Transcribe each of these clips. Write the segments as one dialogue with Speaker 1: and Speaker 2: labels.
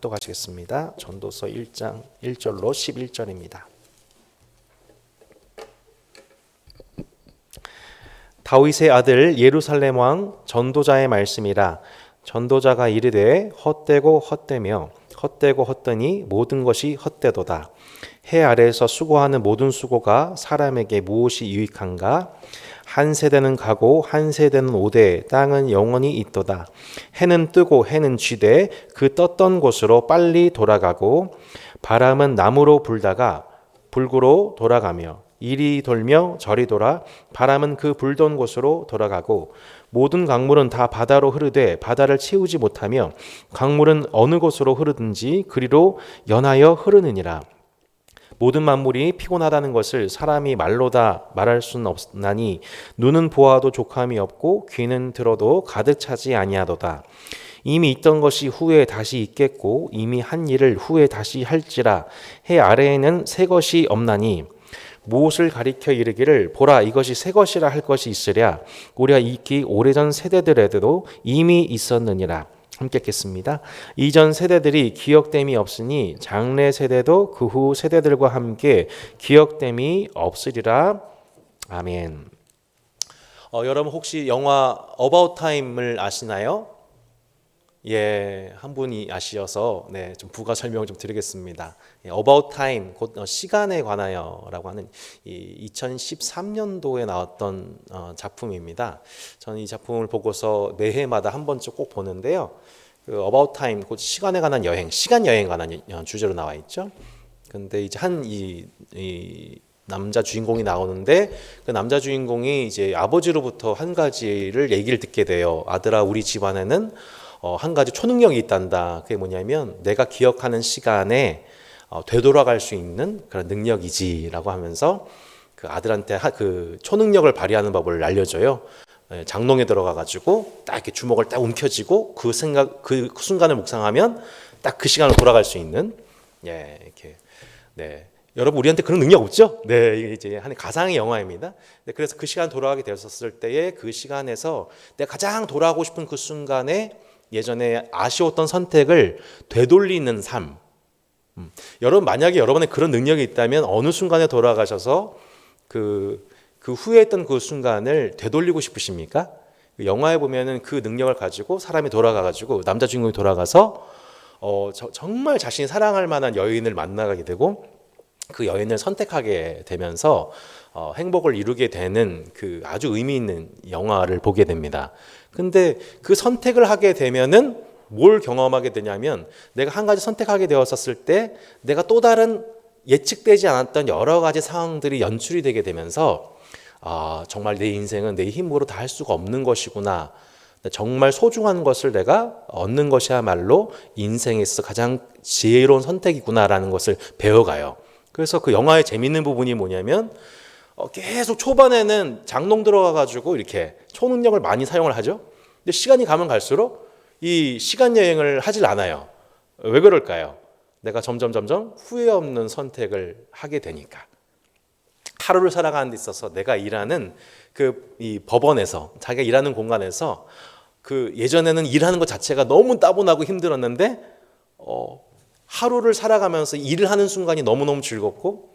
Speaker 1: 또 가시겠습니다. 전도서 1장 1절로 11절입니다. 다윗의 아들 예루살렘 왕 전도자의 말씀이라. 전도자가 이르되 헛되고 헛되며 헛되고 헛되니 모든 것이 헛되도다. 해 아래에서 수고하는 모든 수고가 사람에게 무엇이 유익한가? 한 세대는 가고 한 세대는 오되 땅은 영원히 있도다. 해는 뜨고 해는 쥐되 그 떴던 곳으로 빨리 돌아가고 바람은 남으로 불다가 불구로 돌아가며 이리 돌며 저리 돌아 바람은 그 불던 곳으로 돌아가고 모든 강물은 다 바다로 흐르되 바다를 채우지 못하며 강물은 어느 곳으로 흐르든지 그리로 연하여 흐르느니라. 모든 만물이 피곤하다는 것을 사람이 말로다 말할 수는 없나니 눈은 보아도 족함이 없고 귀는 들어도 가득 차지 아니하도다. 이미 있던 것이 후에 다시 있겠고 이미 한 일을 후에 다시 할지라. 해 아래에는 새 것이 없나니 무엇을 가리켜 이르기를 보라 이것이 새 것이라 할 것이 있으랴. 우리가 익히 오래전 세대들에도 이미 있었느니라. 함께 읽겠습니다. 이전 세대들이 기억됨이 없으니 장래 세대도 그 후 세대들과 함께 기억됨이 없으리라. 아멘. 여러분 혹시 영화 About Time을 아시나요? 예, 한 분이 아시어서 좀 부가 설명을 좀 드리겠습니다. About Time, 곧 시간에 관하여라고 하는 2013년도에 나왔던 작품입니다. 저는 이 작품을 보고서 매해마다 한 번쯤 꼭 보는데요. 그 About Time, 곧 시간에 관한 여행, 시간 여행에 관한 주제로 나와 있죠. 근데 이제 이 남자 주인공이 나오는데 그 남자 주인공이 이제 아버지로부터 한 가지를 얘기를 듣게 돼요. 아들아, 우리 집안에는 한 가지 초능력이 있단다. 그게 뭐냐면 내가 기억하는 시간에 되돌아갈 수 있는 그런 능력이지라고 하면서 그 아들한테 그 초능력을 발휘하는 법을 알려줘요. 장롱에 들어가 가지고 딱 이렇게 주먹을 딱 움켜쥐고 그 순간을 묵상하면 딱 그 시간으로 돌아갈 수 있는 이렇게 여러분 우리한테 그런 능력 없죠? 이게 이제 한 가상의 영화입니다. 그래서 그 시간 돌아가게 되었을 때에 그 시간에서 내가 가장 돌아가고 싶은 그 순간에 예전에 아쉬웠던 선택을 되돌리는 삶. 여러분 만약에 여러분의 그런 능력이 있다면 어느 순간에 돌아가셔서 그 후회했던 그 순간을 되돌리고 싶으십니까? 영화에 보면은 그 능력을 가지고 사람이 돌아가가지고 남자 주인공이 돌아가서 정말 자신이 사랑할 만한 여인을 만나게 되고 그 여인을 선택하게 되면서 행복을 이루게 되는 그 아주 의미 있는 영화를 보게 됩니다. 근데 그 선택을 하게 되면은 뭘 경험하게 되냐면 내가 한 가지 선택하게 되었었을 때 내가 또 다른 예측되지 않았던 여러 가지 상황들이 연출이 되게 되면서 정말 내 인생은 내 힘으로 다 할 수가 없는 것이구나. 정말 소중한 것을 내가 얻는 것이야말로 인생에 있어서 가장 지혜로운 선택이구나라는 것을 배워가요. 그래서 그 영화의 재밌는 부분이 뭐냐면 계속 초반에는 장롱 들어가가지고 이렇게 초능력을 많이 사용을 하죠. 근데 시간이 가면 갈수록 이 시간 여행을 하질 않아요. 왜 그럴까요? 내가 점점 후회 없는 선택을 하게 되니까. 하루를 살아가는 데 있어서 내가 일하는 이 법원에서 자기가 일하는 공간에서 그 예전에는 일하는 것 자체가 너무 따분하고 힘들었는데 하루를 살아가면서 일을 하는 순간이 너무너무 즐겁고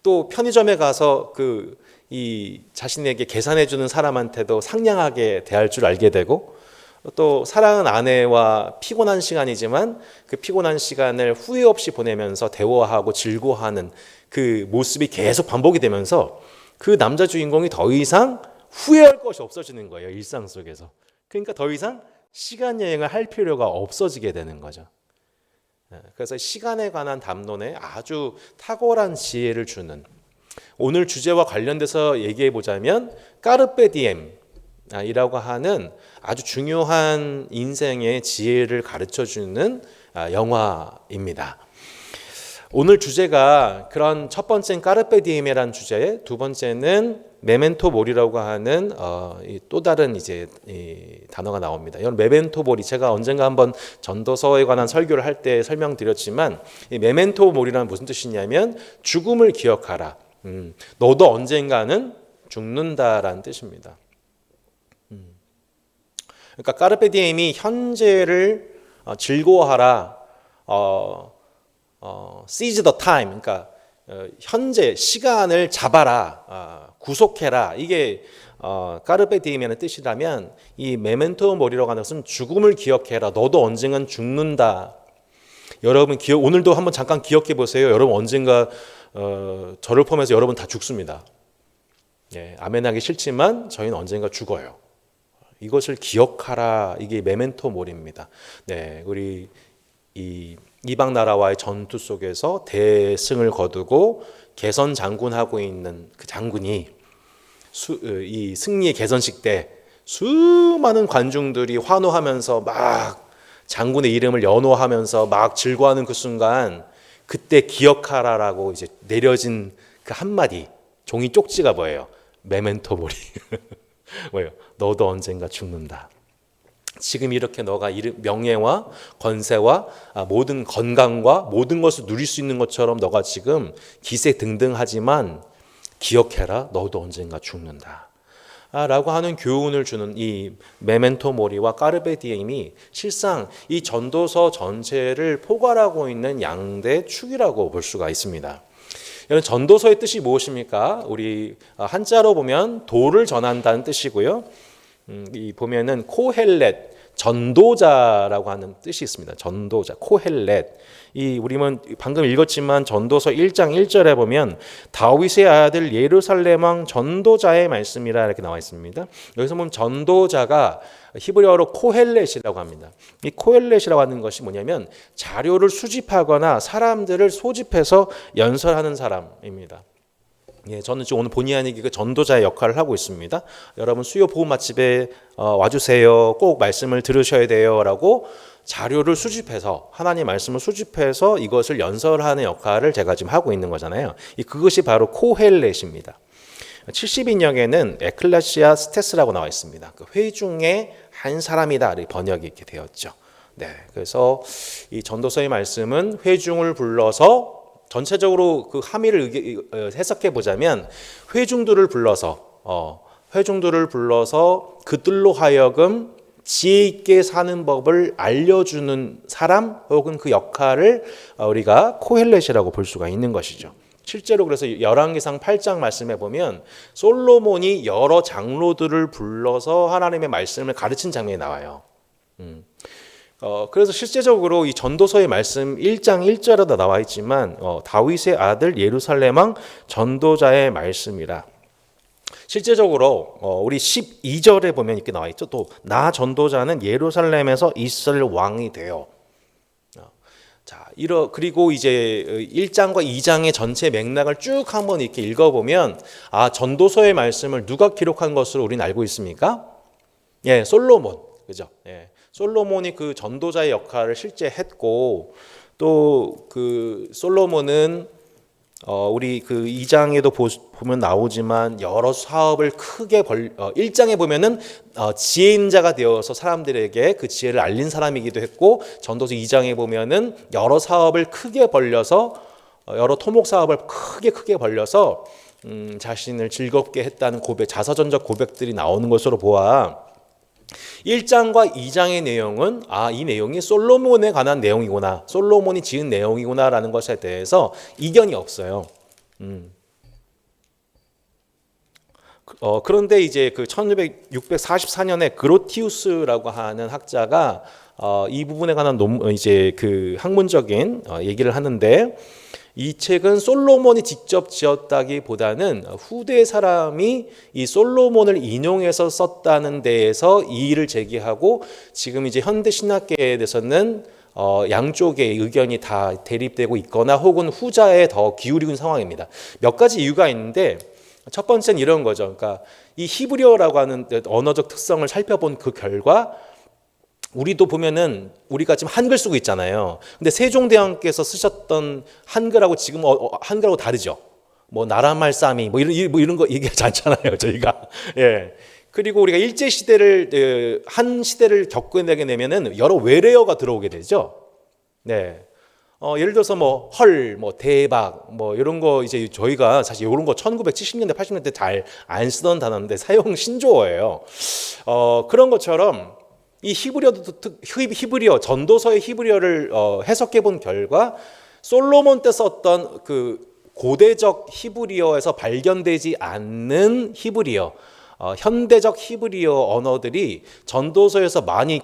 Speaker 1: 또 편의점에 가서 이 자신에게 계산해 주는 사람한테도 상냥하게 대할 줄 알게 되고 또 사랑하는 아내와 피곤한 시간이지만 그 피곤한 시간을 후회 없이 보내면서 대화하고 즐거워하는 그 모습이 계속 반복이 되면서 그 남자 주인공이 더 이상 후회할 것이 없어지는 거예요. 일상 속에서. 그러니까 더 이상 시간 여행을 할 필요가 없어지게 되는 거죠. 그래서 시간에 관한 담론에 아주 탁월한 지혜를 주는 오늘 주제와 관련돼서 얘기해 보자면 까르페 디엠 이라고 하는 아주 중요한 인생의 지혜를 가르쳐 주는 영화입니다. 오늘 주제가 그런 첫 번째는 까르페 디엠이라는 주제, 두 번째는 메멘토 모리라고 하는 또 다른 이제 단어가 나옵니다. 이건 메멘토 모리, 제가 언젠가 한번 전도서에 관한 설교를 할 때 설명드렸지만 이 메멘토 모리라는 무슨 뜻이냐면 죽음을 기억하라. 너도 언젠가는 죽는다라는 뜻입니다. 그러니까 까르페 디엠이 현재를 즐거워하라. seize the time, 그러니까 현재 시간을 잡아라, 구속해라. 이게 까르페 디엠의 뜻이라면 이 메멘토 모리라고 하는 것은 죽음을 기억해라. 너도 언젠간 죽는다. 여러분 오늘도 한번 잠깐 기억해 보세요. 여러분 언젠가 저를 포함해서 여러분 다 죽습니다. 예, 아멘하기 싫지만 저희는 언젠가 죽어요. 이것을 기억하라. 이게 메멘토 모리입니다. 네, 우리 이 이방 나라와의 전투 속에서 대승을 거두고 개선 장군하고 있는 그 장군이 이 승리의 개선식 때 수많은 관중들이 환호하면서 막 장군의 이름을 연호하면서 막 즐거워하는 그 순간, 그때 기억하라라고 이제 내려진 그 한마디 종이 쪽지가 뭐예요? 메멘토 모리. 뭐예요? 너도 언젠가 죽는다. 지금 이렇게 너가 명예와 권세와 모든 건강과 모든 것을 누릴 수 있는 것처럼 너가 지금 기세등등하지만 기억해라. 너도 언젠가 죽는다. 라고 하는 교훈을 주는 이 메멘토 모리와 까르베 디엠이 실상 이 전도서 전체를 포괄하고 있는 양대 축이라고 볼 수가 있습니다. 여러분, 전도서의 뜻이 무엇입니까? 우리 한자로 보면 도를 전한다는 뜻이고요. 이 보면은 코헬렛, 전도자라고 하는 뜻이 있습니다. 전도자, 코헬렛. 우리는 방금 읽었지만 전도서 1장 1절에 보면 다윗의 아들 예루살렘 왕 전도자의 말씀이라 이렇게 나와 있습니다. 여기서 보면 전도자가 히브리어로 코헬렛이라고 합니다. 이 코헬렛이라고 하는 것이 뭐냐면 자료를 수집하거나 사람들을 소집해서 연설하는 사람입니다. 예, 저는 지금 오늘 본의 아니게 그 전도자의 역할을 하고 있습니다. 여러분 수요 복음 맛집에 와주세요. 꼭 말씀을 들으셔야 돼요라고 자료를 수집해서 하나님 말씀을 수집해서 이것을 연설하는 역할을 제가 지금 하고 있는 거잖아요. 그것이 바로 코헬렛입니다. 70인역에는 에클레시아 스테스라고 나와 있습니다. 그 회중의 한 사람이다 번역이 이렇게 되었죠. 네, 그래서 이 전도서의 말씀은 회중을 불러서 전체적으로 그 함의를 해석해 보자면 회중들을 불러서 그들로 하여금 지혜 있게 사는 법을 알려주는 사람 혹은 그 역할을 우리가 코헬렛이라고 볼 수가 있는 것이죠. 실제로 그래서 열왕기상 8장 말씀에 보면 솔로몬이 여러 장로들을 불러서 하나님의 말씀을 가르친 장면이 나와요. 그래서 실제적으로 이 전도서의 말씀 1장 1절에도 나와 있지만 다윗의 아들 예루살렘 왕 전도자의 말씀이라. 실제적으로 우리 12절에 보면 이렇게 나와 있죠. 또 나 전도자는 예루살렘에서 있을 왕이 되어. 자, 그리고 이제 1장과 2장의 전체 맥락을 쭉 한번 이렇게 읽어보면 전도서의 말씀을 누가 기록한 것으로 우리는 알고 있습니까? 예, 솔로몬, 그죠? 예, 솔로몬이 그 전도자의 역할을 실제 했고, 또 그 솔로몬은 우리 그 2장에도 보면 나오지만 여러 사업을 크게 1장에 보면은 지혜인 자가 되어서 사람들에게 그 지혜를 알린 사람이기도 했고, 전도서 2장에 보면은 여러 사업을 크게 벌려서 여러 토목 사업을 크게 벌려서 자신을 즐겁게 했다는 자서전적 고백들이 나오는 것으로 보아 1장과 2장의 내용은 이 내용이 솔로몬에 관한 내용이구나, 솔로몬이 지은 내용이구나라는 것에 대해서 이견이 없어요. 그런데 이제 그 1644년에 그로티우스라고 하는 학자가 이 부분에 관한 이제 그 학문적인 얘기를 하는데, 이 책은 솔로몬이 직접 지었다기보다는 후대 사람이 이 솔로몬을 인용해서 썼다는 데에서 이의를 제기하고, 지금 이제 현대 신학계에 대해서는 양쪽의 의견이 다 대립되고 있거나 혹은 후자에 더 기울이는 상황입니다. 몇 가지 이유가 있는데, 첫 번째는 이런 거죠. 그러니까 이 히브리어라고 하는 언어적 특성을 살펴본 그 결과, 우리도 보면은 우리가 지금 한글 쓰고 있잖아요. 근데 세종대왕께서 쓰셨던 한글하고 지금 한글하고 다르죠. 뭐 나라말 싸미 뭐 이런 거 얘기하지 않잖아요, 저희가. 예. 그리고 우리가 일제 시대를 한 시대를 겪어내게 되면은 여러 외래어가 들어오게 되죠. 네. 예를 들어서 뭐 헐, 뭐 대박, 뭐 이런 거 이제 저희가 사실 이런 거 1970년대, 80년대 잘 안 쓰던 단어인데 사용 신조어예요. 그런 것처럼 이 히브리어 전도서의 히브리어를 해석해 본 결과 솔로몬 때 썼던 그 고대적 히브리어에서 발견되지 않는 히브리어, 현대적 히브리어 언어들이 전도서에서 많이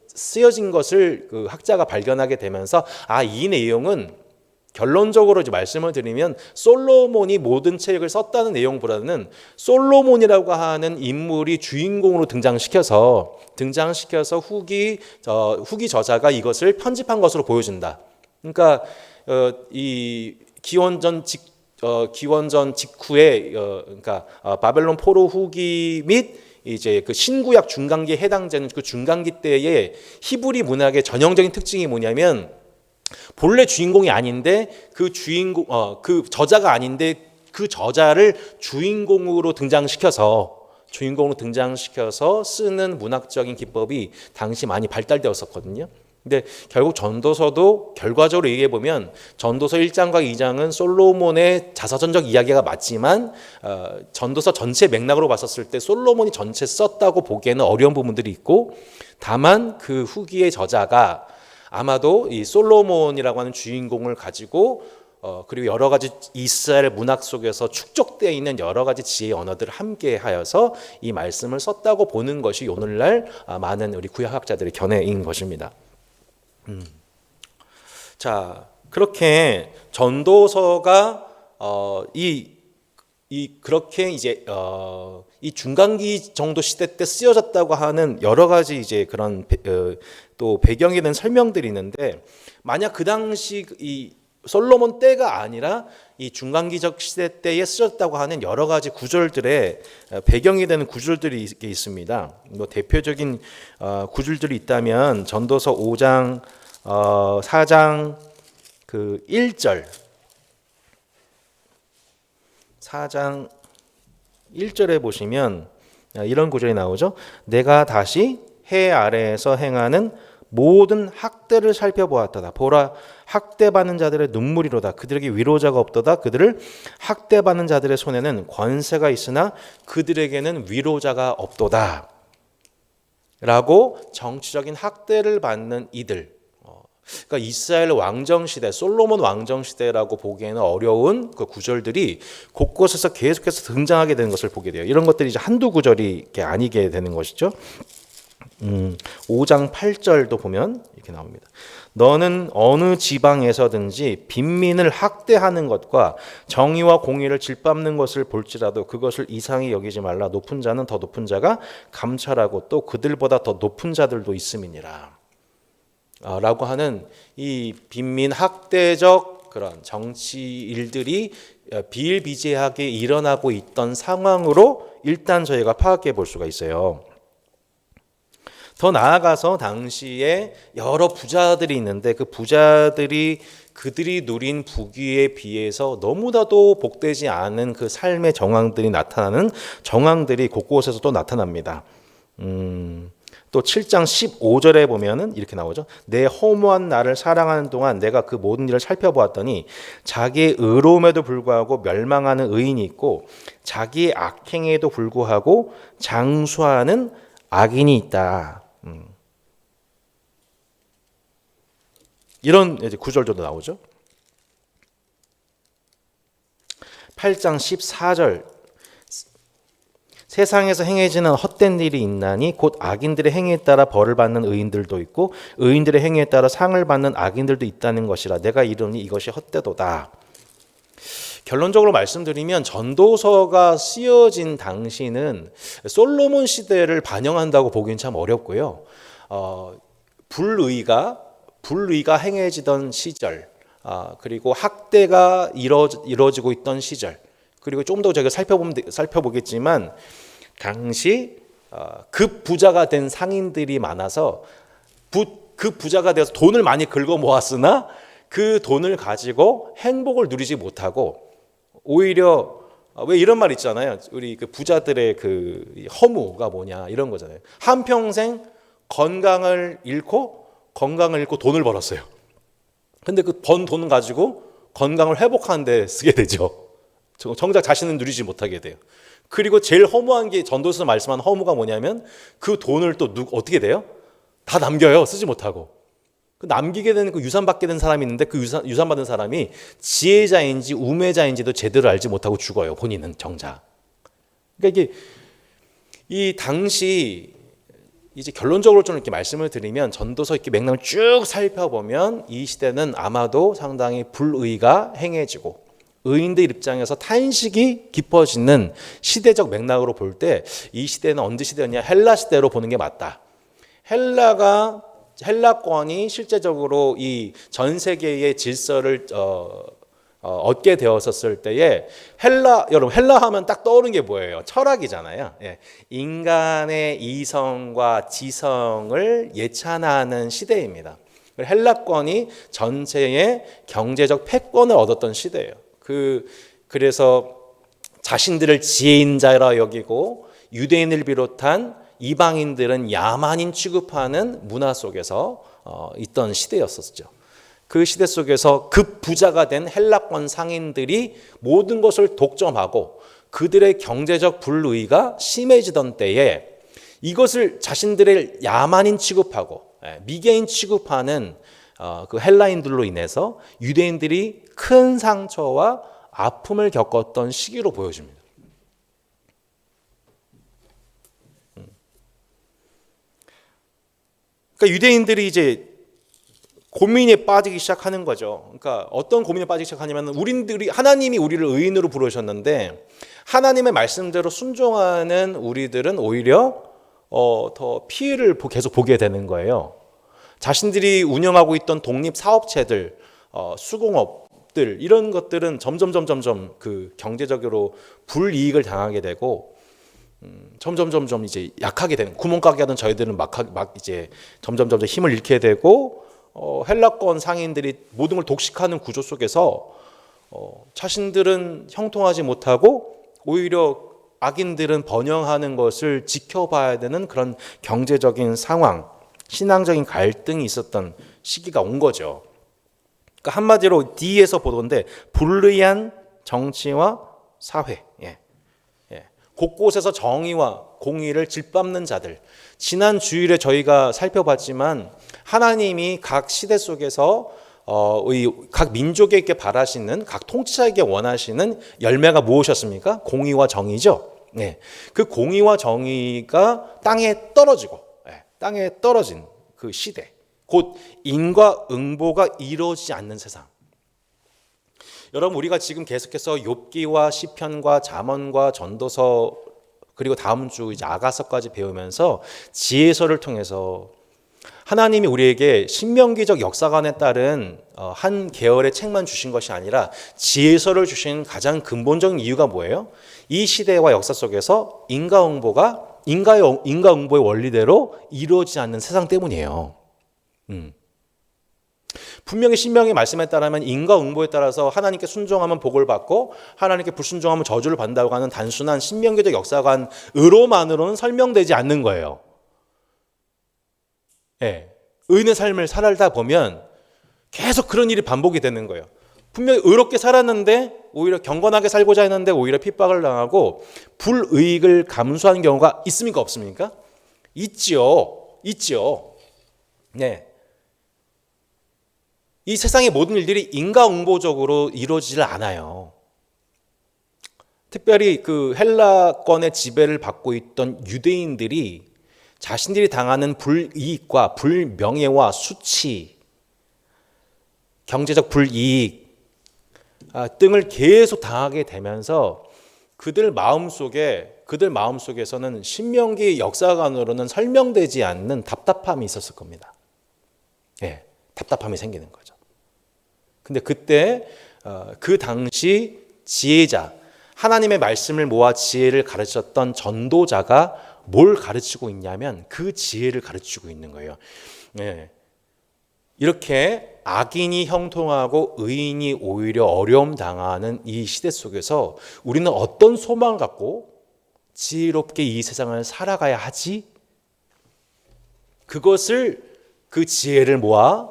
Speaker 1: 쓰여진 것을 그 학자가 발견하게 되면서 이 내용은 결론적으로 이제 말씀을 드리면 솔로몬이 모든 책을 썼다는 내용보다는 솔로몬이라고 하는 인물이 주인공으로 등장시켜서 후기 저자가 이것을 편집한 것으로 보여준다. 그러니까 이 기원전 직후에 그러니까 바벨론 포로 후기 및 이제 그 신구약 중간기에 해당되는 그 중간기 때의 히브리 문학의 전형적인 특징이 뭐냐면 본래 주인공이 아닌데 그 저자가 아닌데 그 저자를 주인공으로 등장시켜서 쓰는 문학적인 기법이 당시 많이 발달되었었거든요. 근데 결국 전도서도 결과적으로 얘기해 보면 전도서 1장과 2장은 솔로몬의 자서전적 이야기가 맞지만 전도서 전체 맥락으로 봤었을 때 솔로몬이 전체 썼다고 보기에는 어려운 부분들이 있고, 다만 그 후기의 저자가 아마도 이 솔로몬이라고 하는 주인공을 가지고 그리고 여러 가지 이스라엘 문학 속에서 축적되어 있는 여러 가지 지혜의 언어들을 함께하여서 이 말씀을 썼다고 보는 것이 오늘날 많은 우리 구약학자들의 견해인 것입니다. 자, 그렇게 전도서가 그렇게 이제 이 중간기 정도 시대 때 쓰여졌다고 하는 여러 가지 이제 그런 또 배경에 대한 설명들이 있는데, 만약 그 당시 이 솔로몬 때가 아니라 이 중간기적 시대 때에 쓰였다고 하는 여러 가지 구절들의 배경이 되는 구절들이 있습니다. 뭐 대표적인 구절들이 있다면 전도서 5장 4장 그 1절 4장 1절에 보시면 이런 구절이 나오죠. 내가 다시 해 아래에서 행하는 모든 학대를 살펴보았도다. 보라, 학대받는 자들의 눈물이로다. 그들에게 위로자가 없도다. 그들을 학대받는 자들의 손에는 권세가 있으나 그들에게는 위로자가 없도다. 라고 정치적인 학대를 받는 이들, 그러니까 이스라엘 왕정시대, 솔로몬 왕정시대라고 보기에는 어려운 그 구절들이 곳곳에서 계속해서 등장하게 되는 것을 보게 돼요. 이런 것들이 이제 한두 구절이 아니게 되는 것이죠. 5장 8절도 보면 이렇게 나옵니다. 너는 어느 지방에서든지 빈민을 학대하는 것과 정의와 공의를 짓밟는 것을 볼지라도 그것을 이상히 여기지 말라. 높은 자는 더 높은 자가 감찰하고 또 그들보다 더 높은 자들도 있음이니라. 라고 하는 이 빈민 학대적 그런 정치 일들이 비일비재하게 일어나고 있던 상황으로 일단 저희가 파악해 볼 수가 있어요. 더 나아가서 당시에 여러 부자들이 있는데 그 부자들이 그들이 누린 부귀에 비해서 너무나도 복되지 않은 그 삶의 정황들이 나타나는 정황들이 곳곳에서 또 나타납니다. 또 7장 15절에 보면은 이렇게 나오죠. 내 허무한 나를 사랑하는 동안 내가 그 모든 일을 살펴보았더니 자기의 의로움에도 불구하고 멸망하는 의인이 있고 자기의 악행에도 불구하고 장수하는 악인이 있다. 이런 이제 구절도 나오죠. 8장 14절 세상에서 행해지는 헛된 일이 있나니 곧 악인들의 행위에 따라 벌을 받는 의인들도 있고 의인들의 행위에 따라 상을 받는 악인들도 있다는 것이라. 내가 이르니 이것이 헛되도다. 결론적으로 말씀드리면 전도서가 쓰여진 당시는 솔로몬 시대를 반영한다고 보기엔 참 어렵고요. 불의가 행해지던 시절, 그리고 학대가 이루어지고 있던 시절, 그리고 좀 더 저희가 살펴보겠지만 당시 급부자가 된 상인들이 많아서 그 부자가 되어서 돈을 많이 긁어 모았으나 그 돈을 가지고 행복을 누리지 못하고 오히려 왜 이런 말 있잖아요. 우리 그 부자들의 그 허무가 뭐냐 이런 거잖아요. 한평생 건강을 잃고 돈을 벌었어요. 근데 그 번 돈 가지고 건강을 회복하는 데 쓰게 되죠. 정작 자신은 누리지 못하게 돼요. 그리고 제일 허무한 게 전도서 말씀한 허무가 뭐냐면 그 돈을 또 어떻게 돼요? 다 남겨요. 쓰지 못하고. 그 남기게 되는 그 유산받게 된 사람이 있는데 그 유산받은 사람이 지혜자인지 우매자인지도 제대로 알지 못하고 죽어요. 본인은 정작. 그러니까 이게 이 당시 이제 결론적으로 좀 이렇게 말씀을 드리면 전도서 이렇게 맥락을 쭉 살펴보면 이 시대는 아마도 상당히 불의가 행해지고 의인들 입장에서 탄식이 깊어지는 시대적 맥락으로 볼 때 이 시대는 언제 시대였냐? 헬라 시대로 보는 게 맞다. 헬라권이 실제적으로 이 전 세계의 질서를 얻게 되었었을 때에 여러분 헬라 하면 딱 떠오르는 게 뭐예요? 철학이잖아요. 예. 인간의 이성과 지성을 예찬하는 시대입니다. 헬라권이 전체의 경제적 패권을 얻었던 시대예요. 그래서 자신들을 지혜인 자라 여기고 유대인을 비롯한 이방인들은 야만인 취급하는 문화 속에서 있던 시대였었죠. 그 시대 속에서 급부자가 된 헬라권 상인들이 모든 것을 독점하고 그들의 경제적 불의가 심해지던 때에 이것을 자신들의 야만인 취급하고 미개인 취급하는 그 헬라인들로 인해서 유대인들이 큰 상처와 아픔을 겪었던 시기로 보여집니다. 그러니까 유대인들이 이제 고민에 빠지기 시작하는 거죠. 그러니까 어떤 고민에 빠지기 시작하냐면 하나님이 우리를 의인으로 부르셨는데 하나님의 말씀대로 순종하는 우리들은 오히려 더 피해를 계속 보게 되는 거예요. 자신들이 운영하고 있던 독립 사업체들, 수공업들 이런 것들은 점점 그 경제적으로 불이익을 당하게 되고 점점 이제 약하게 되는 구멍가게 하던 저희들은 막 이제 점점 힘을 잃게 되고 헬라권 상인들이 모든 걸 독식하는 구조 속에서 자신들은 형통하지 못하고 오히려 악인들은 번영하는 것을 지켜봐야 되는 그런 경제적인 상황, 신앙적인 갈등이 있었던 시기가 온 거죠. 그러니까 한마디로 D에서 보던데 불의한 정치와 사회, 곳곳에서 정의와 공의를 짓밟는 자들. 지난 주일에 저희가 살펴봤지만 하나님이 각 시대 속에서 각 민족에게 바라시는 각 통치자에게 원하시는 열매가 무엇이었습니까? 공의와 정의죠. 그 공의와 정의가 땅에 떨어진 그 시대. 곧 인과응보가 이루어지지 않는 세상. 여러분 우리가 지금 계속해서 욥기와 시편과 잠언과 전도서 그리고 다음 주 이제 아가서까지 배우면서 지혜서를 통해서 하나님이 우리에게 신명기적 역사관에 따른 한 계열의 책만 주신 것이 아니라 지혜서를 주신 가장 근본적인 이유가 뭐예요? 이 시대와 역사 속에서 인과응보의 원리대로 이루어지지 않는 세상 때문이에요. 분명히 신명의 말씀에 따르면 인과응보에 따라서 하나님께 순종하면 복을 받고 하나님께 불순종하면 저주를 받는다고 하는 단순한 신명기적 역사관으로만으로는 설명되지 않는 거예요. 의인의 삶을 살다 보면 계속 그런 일이 반복이 되는 거예요. 분명히 의롭게 살았는데 오히려 경건하게 살고자 했는데 오히려 핍박을 당하고 불이익을 감수하는 경우가 있습니까? 없습니까? 있지요. 이 세상의 모든 일들이 인과응보적으로 이루어지질 않아요. 특별히 그 헬라권의 지배를 받고 있던 유대인들이 자신들이 당하는 불이익과 불명예와 수치, 경제적 불이익 등을 계속 당하게 되면서 그들 마음속에서는 신명기 역사관으로는 설명되지 않는 답답함이 있었을 겁니다. 답답함이 생기는 거죠. 근데 그때 그 당시 지혜자, 하나님의 말씀을 모아 지혜를 가르쳤던 전도자가 뭘 가르치고 있냐면 그 지혜를 가르치고 있는 거예요. 이렇게 악인이 형통하고 의인이 오히려 어려움 당하는 이 시대 속에서 우리는 어떤 소망을 갖고 지혜롭게 이 세상을 살아가야 하지? 그 지혜를 모아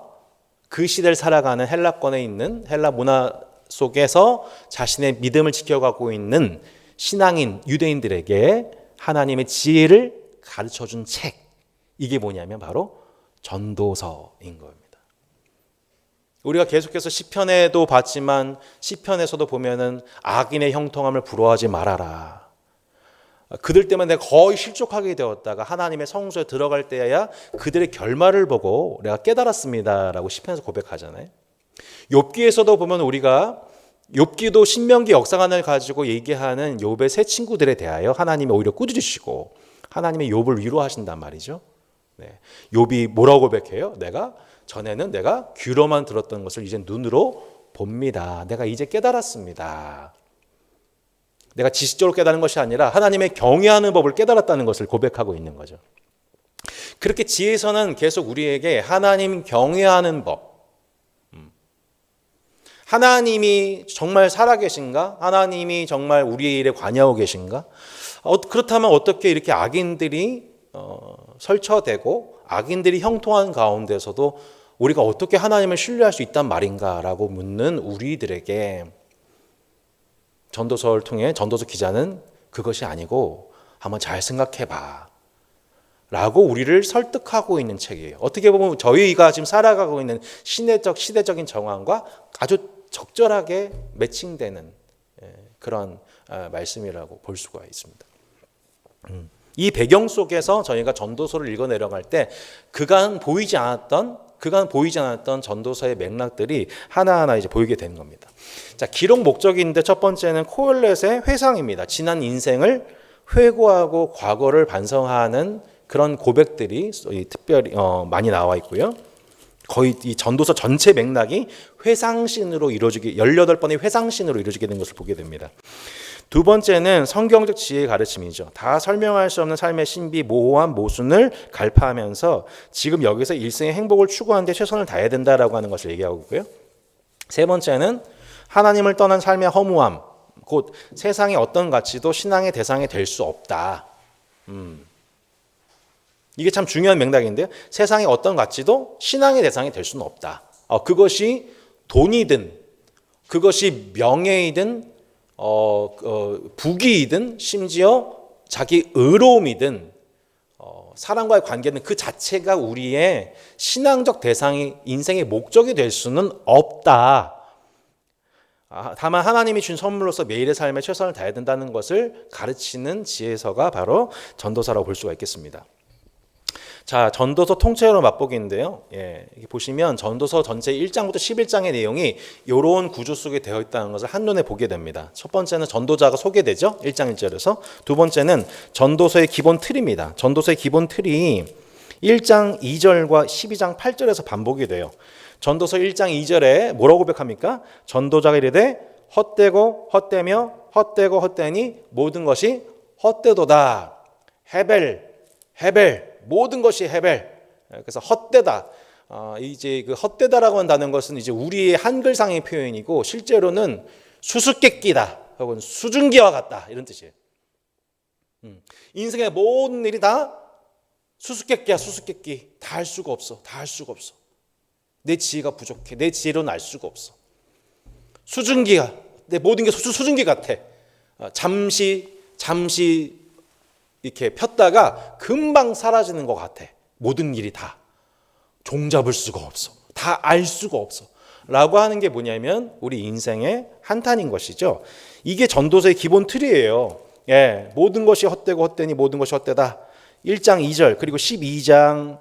Speaker 1: 그 시대를 살아가는 헬라권에 있는 헬라 문화 속에서 자신의 믿음을 지켜가고 있는 신앙인 유대인들에게 하나님의 지혜를 가르쳐준 책, 이게 뭐냐면 바로 전도서인 겁니다. 우리가 계속해서 시편에도 봤지만 시편에서도 보면은 악인의 형통함을 부러워하지 말아라. 그들 때문에 내가 거의 실족하게 되었다가 하나님의 성소에 들어갈 때야 그들의 결말을 보고 내가 깨달았습니다라고 시편에서 고백하잖아요. 욥기에서도 보면 우리가 욥기도 신명기 역사관을 가지고 얘기하는 욥의 세 친구들에 대하여 하나님이 오히려 꾸짖으시고 하나님의 욥을 위로하신단 말이죠. 네. 욥이 뭐라고 고백해요? 전에는 내가 귀로만 들었던 것을 이제 눈으로 봅니다. 내가 이제 깨달았습니다. 내가 지식적으로 깨달은 것이 아니라 하나님의 경외하는 법을 깨달았다는 것을 고백하고 있는 거죠. 그렇게 지혜서는 계속 우리에게 하나님 경외하는 법, 하나님이 정말 살아계신가? 하나님이 정말 우리의 일에 관여하고 계신가? 그렇다면 어떻게 이렇게 악인들이 설쳐되고 악인들이 형통한 가운데서도 우리가 어떻게 하나님을 신뢰할 수 있단 말인가라고 묻는 우리들에게 전도서를 통해 전도서 기자는 그것이 아니고 한번 잘 생각해봐 라고 우리를 설득하고 있는 책이에요. 어떻게 보면 저희가 지금 살아가고 있는 시대적인 정황과 아주 적절하게 매칭되는 그런 말씀이라고 볼 수가 있습니다. 이 배경 속에서 저희가 전도서를 읽어 내려갈 때 그간 보이지 않았던 전도서의 맥락들이 하나하나 이제 보이게 되는 겁니다. 자, 기록 목적인데 첫 번째는 코엘렛의 회상입니다. 지난 인생을 회고하고 과거를 반성하는 그런 고백들이 특별히 많이 나와 있고요. 거의 이 전도서 전체 맥락이 회상신으로 18번의 회상신으로 이루어지게 된 것을 보게 됩니다. 두 번째는 성경적 지혜의 가르침이죠. 다 설명할 수 없는 삶의 신비, 모호한 모순을 갈파하면서 지금 여기서 일생의 행복을 추구하는 데 최선을 다해야 된다라고 하는 것을 얘기하고 있고요. 세 번째는 하나님을 떠난 삶의 허무함, 곧 세상의 어떤 가치도 신앙의 대상이 될 수 없다. 이게 참 중요한 맥락인데요. 세상의 어떤 가치도 신앙의 대상이 될 수는 없다. 그것이 돈이든 그것이 명예이든 부귀이든 심지어 자기 의로움이든 사람과의 관계는 그 자체가 우리의 신앙적 대상이 인생의 목적이 될 수는 없다. 다만 하나님이 준 선물로서 매일의 삶에 최선을 다해야 된다는 것을 가르치는 지혜서가 바로 전도서라고 볼 수가 있겠습니다. 자, 전도서 통째로 맛보기인데요. 여기 보시면 전도서 전체 1장부터 11장의 내용이 이런 구조 속에 되어 있다는 것을 한눈에 보게 됩니다. 첫 번째는 전도자가 소개되죠. 1장 1절에서. 두 번째는 전도서의 기본 틀입니다. 전도서의 기본 틀이 1장 2절과 12장 8절에서 반복이 돼요. 전도서 1장 2절에 뭐라고 고백합니까? 전도자가 이르되 헛되고 헛되며 헛되고 헛되니 모든 것이 헛되도다. 헤벨 모든 것이 헤벨. 그래서 헛되다. 이제 그 헛되다라고 한다는 것은 이제 우리의 한글상의 표현이고 실제로는 수수께끼다 혹은 수증기와 같다 이런 뜻이에요. 인생의 모든 일이 다 수수께끼야, 수수께끼. 다 할 수가 없어. 내 지혜가 부족해. 내 지혜로는 알 수가 없어. 수증기가 내 모든 게 수증기 같아. 잠시 이렇게 폈다가 금방 사라지는 것 같아. 모든 일이 다 종잡을 수가 없어. 다 알 수가 없어. 라고 하는 게 뭐냐면 우리 인생의 한탄인 것이죠. 이게 전도서의 기본 틀이에요. 모든 것이 헛되고 헛되니 모든 것이 헛되다. 1장 2절 그리고 12장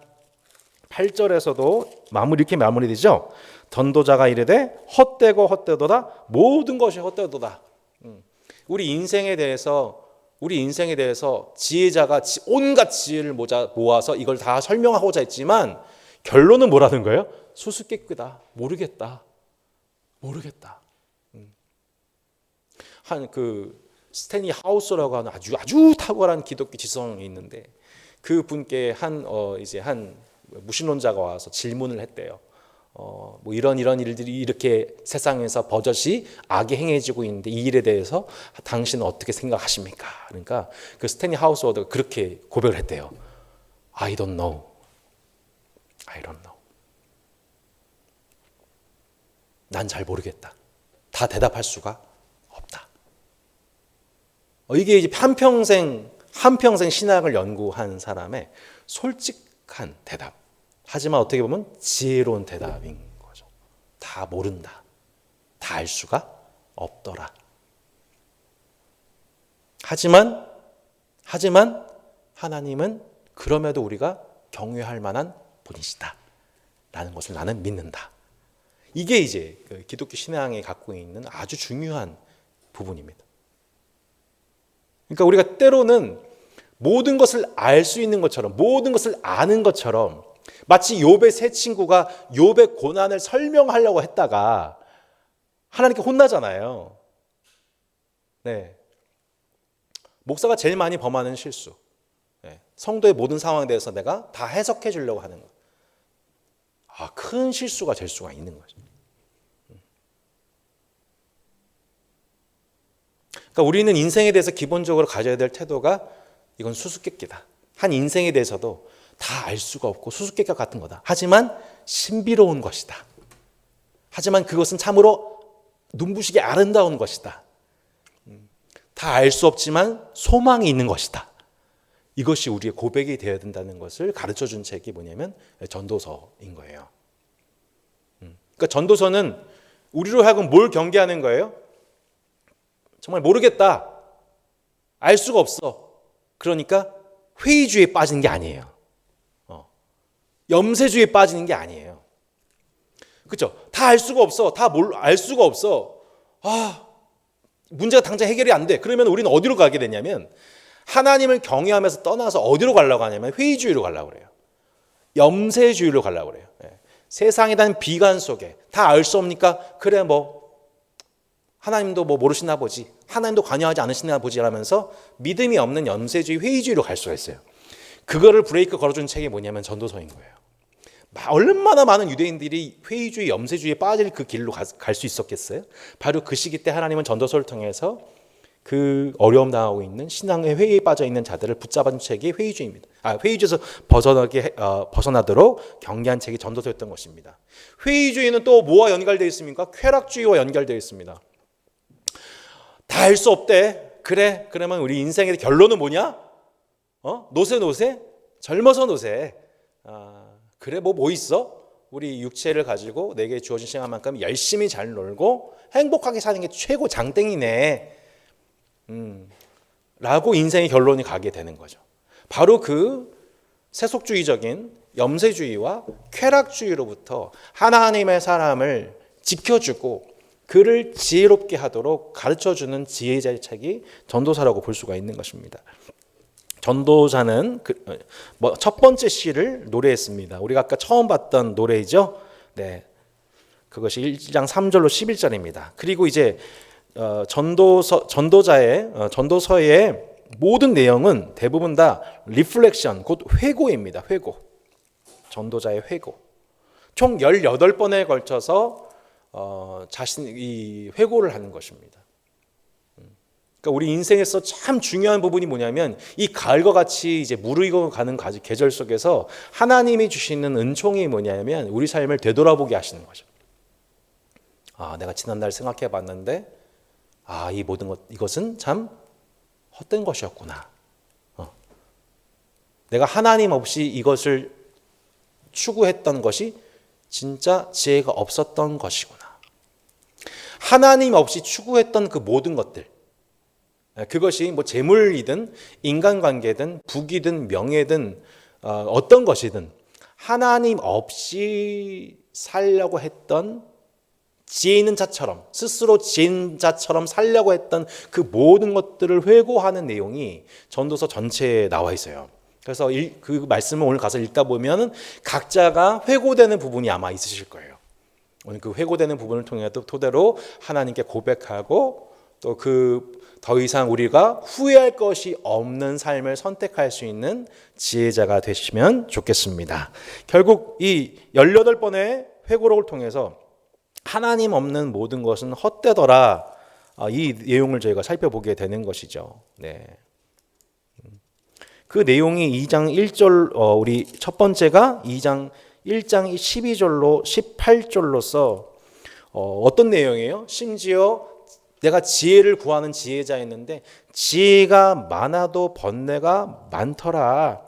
Speaker 1: 8절에서도 이렇게 마무리되죠. 전도자가 이르되 헛되고 헛되도다. 모든 것이 헛되도다. 우리 인생에 대해서 지혜자가 온갖 지혜를 모아서 이걸 다 설명하고자 했지만 결론은 뭐라는 거예요? 수수께끼다. 모르겠다. 스탠리 하우스라고 하는 아주 탁월한 기독교 지성이 있는데 그 분께 한 무신론자가 와서 질문을 했대요. 뭐 이런 일들이 이렇게 세상에서 버젓이 악이 행해지고 있는데 이 일에 대해서 당신은 어떻게 생각하십니까? 그러니까 그 스탠리 하우스워드가 그렇게 고백을 했대요. I don't know. 난 잘 모르겠다. 다 대답할 수가 없다. 이게 이제 한평생 신학을 연구한 사람의 솔직한 대답. 하지만 어떻게 보면 지혜로운 대답인 거죠. 다 모른다. 다 알 수가 없더라. 하지만 하나님은 그럼에도 우리가 경외할 만한 분이시다 라는 것을 나는 믿는다. 이게 이제 기독교 신앙이 갖고 있는 아주 중요한 부분입니다. 그러니까 우리가 때로는 모든 것을 알 수 있는 것처럼, 모든 것을 아는 것처럼, 마치 욥의 세 친구가 욥의 고난을 설명하려고 했다가 하나님께 혼나잖아요. 네. 목사가 제일 많이 범하는 실수. 네. 성도의 모든 상황에 대해서 내가 다 해석해 주려고 하는 것. 큰 실수가 될 수가 있는 거죠. 그러니까 우리는 인생에 대해서 기본적으로 가져야 될 태도가 이건 수수께끼다. 한 인생에 대해서도 다 알 수가 없고 수수께끼 같은 거다. 하지만 신비로운 것이다. 하지만 그것은 참으로 눈부시게 아름다운 것이다. 다 알 수 없지만 소망이 있는 것이다. 이것이 우리의 고백이 되어야 된다는 것을 가르쳐준 책이 뭐냐면 전도서인 거예요. 그러니까 전도서는 우리로 하여금 뭘 경계하는 거예요? 정말 모르겠다. 알 수가 없어. 그러니까 회의주의에 빠지는 게 아니에요. 염세주의에 빠지는 게 아니에요. 그렇죠? 다 알 수가 없어. 다 알 수가 없어. 문제가 당장 해결이 안 돼. 그러면 우리는 어디로 가게 되냐면 하나님을 경외하면서 떠나서 어디로 가려고 하냐면 회의주의로 가려고 그래요. 염세주의로 가려고 그래요. 세상에 대한 비관 속에 다 알 수 없으니까 그래 하나님도 모르시나 보지. 하나님도 관여하지 않으시나 보지 라면서 믿음이 없는 염세주의, 회의주의로 갈 수가 있어요. 그거를 브레이크 걸어준 책이 뭐냐면 전도서인 거예요. 얼마나 많은 유대인들이 회의주의, 염세주의에 빠질 그 길로 갈 수 있었겠어요? 바로 그 시기 때 하나님은 전도서를 통해서 그 어려움 당하고 있는 신앙의 회의에 빠져 있는 자들을 붙잡은 책이 회의주의입니다. 회의주의에서 벗어나도록 경계한 책이 전도서였던 것입니다. 회의주의는 또 뭐와 연결되어 있습니까? 쾌락주의와 연결되어 있습니다. 다 알 수 없대. 그래. 그러면 우리 인생의 결론은 뭐냐? 노세. 젊어서 노세. 그래 뭐 있어? 우리 육체를 가지고 내게 주어진 시간만큼 열심히 잘 놀고 행복하게 사는 게 최고 장땡이네. 라고 인생의 결론이 가게 되는 거죠. 바로 그 세속주의적인 염세주의와 쾌락주의로부터 하나님의 사람을 지켜주고 그를 지혜롭게 하도록 가르쳐주는 지혜자의 책이 전도사라고 볼 수가 있는 것입니다. 전도자는 첫 번째 시를 노래했습니다. 우리가 아까 처음 봤던 노래이죠. 네, 그것이 1장 3절로 11절입니다. 그리고 이제 전도서의 모든 내용은 대부분 다 리플렉션, 곧 회고입니다. 회고. 전도자의 회고. 총 18번에 걸쳐서 자신이 회고를 하는 것입니다. 그러니까 우리 인생에서 참 중요한 부분이 뭐냐면 이 가을과 같이 이제 무르익어 가는 계절 속에서 하나님이 주시는 은총이 뭐냐면 우리 삶을 되돌아보게 하시는 거죠. 내가 지난날 생각해 봤는데 이 모든 이것은 참 헛된 것이었구나. 내가 하나님 없이 이것을 추구했던 것이 진짜 지혜가 없었던 것이구나. 하나님 없이 추구했던 그 모든 것들, 그것이 재물이든 인간관계든 부귀든 명예든 어떤 것이든 하나님 없이 살려고 했던 지혜 있는 자처럼, 스스로 지혜 있는 자처럼 살려고 했던 그 모든 것들을 회고하는 내용이 전도서 전체에 나와 있어요. 그래서 그 말씀을 오늘 가서 읽다 보면 각자가 회고되는 부분이 아마 있으실 거예요. 오늘 그 회고되는 부분을 토대로 하나님께 고백하고 또 더 이상 우리가 후회할 것이 없는 삶을 선택할 수 있는 지혜자가 되시면 좋겠습니다. 결국 이 18번의 회고록을 통해서 하나님 없는 모든 것은 헛되더라. 이 내용을 저희가 살펴보게 되는 것이죠. 네. 그 내용이 2장 1절, 우리 첫 번째가 1장 12절로 18절로서 어떤 내용이에요? 심지어 내가 지혜를 구하는 지혜자였는데 지혜가 많아도 번뇌가 많더라.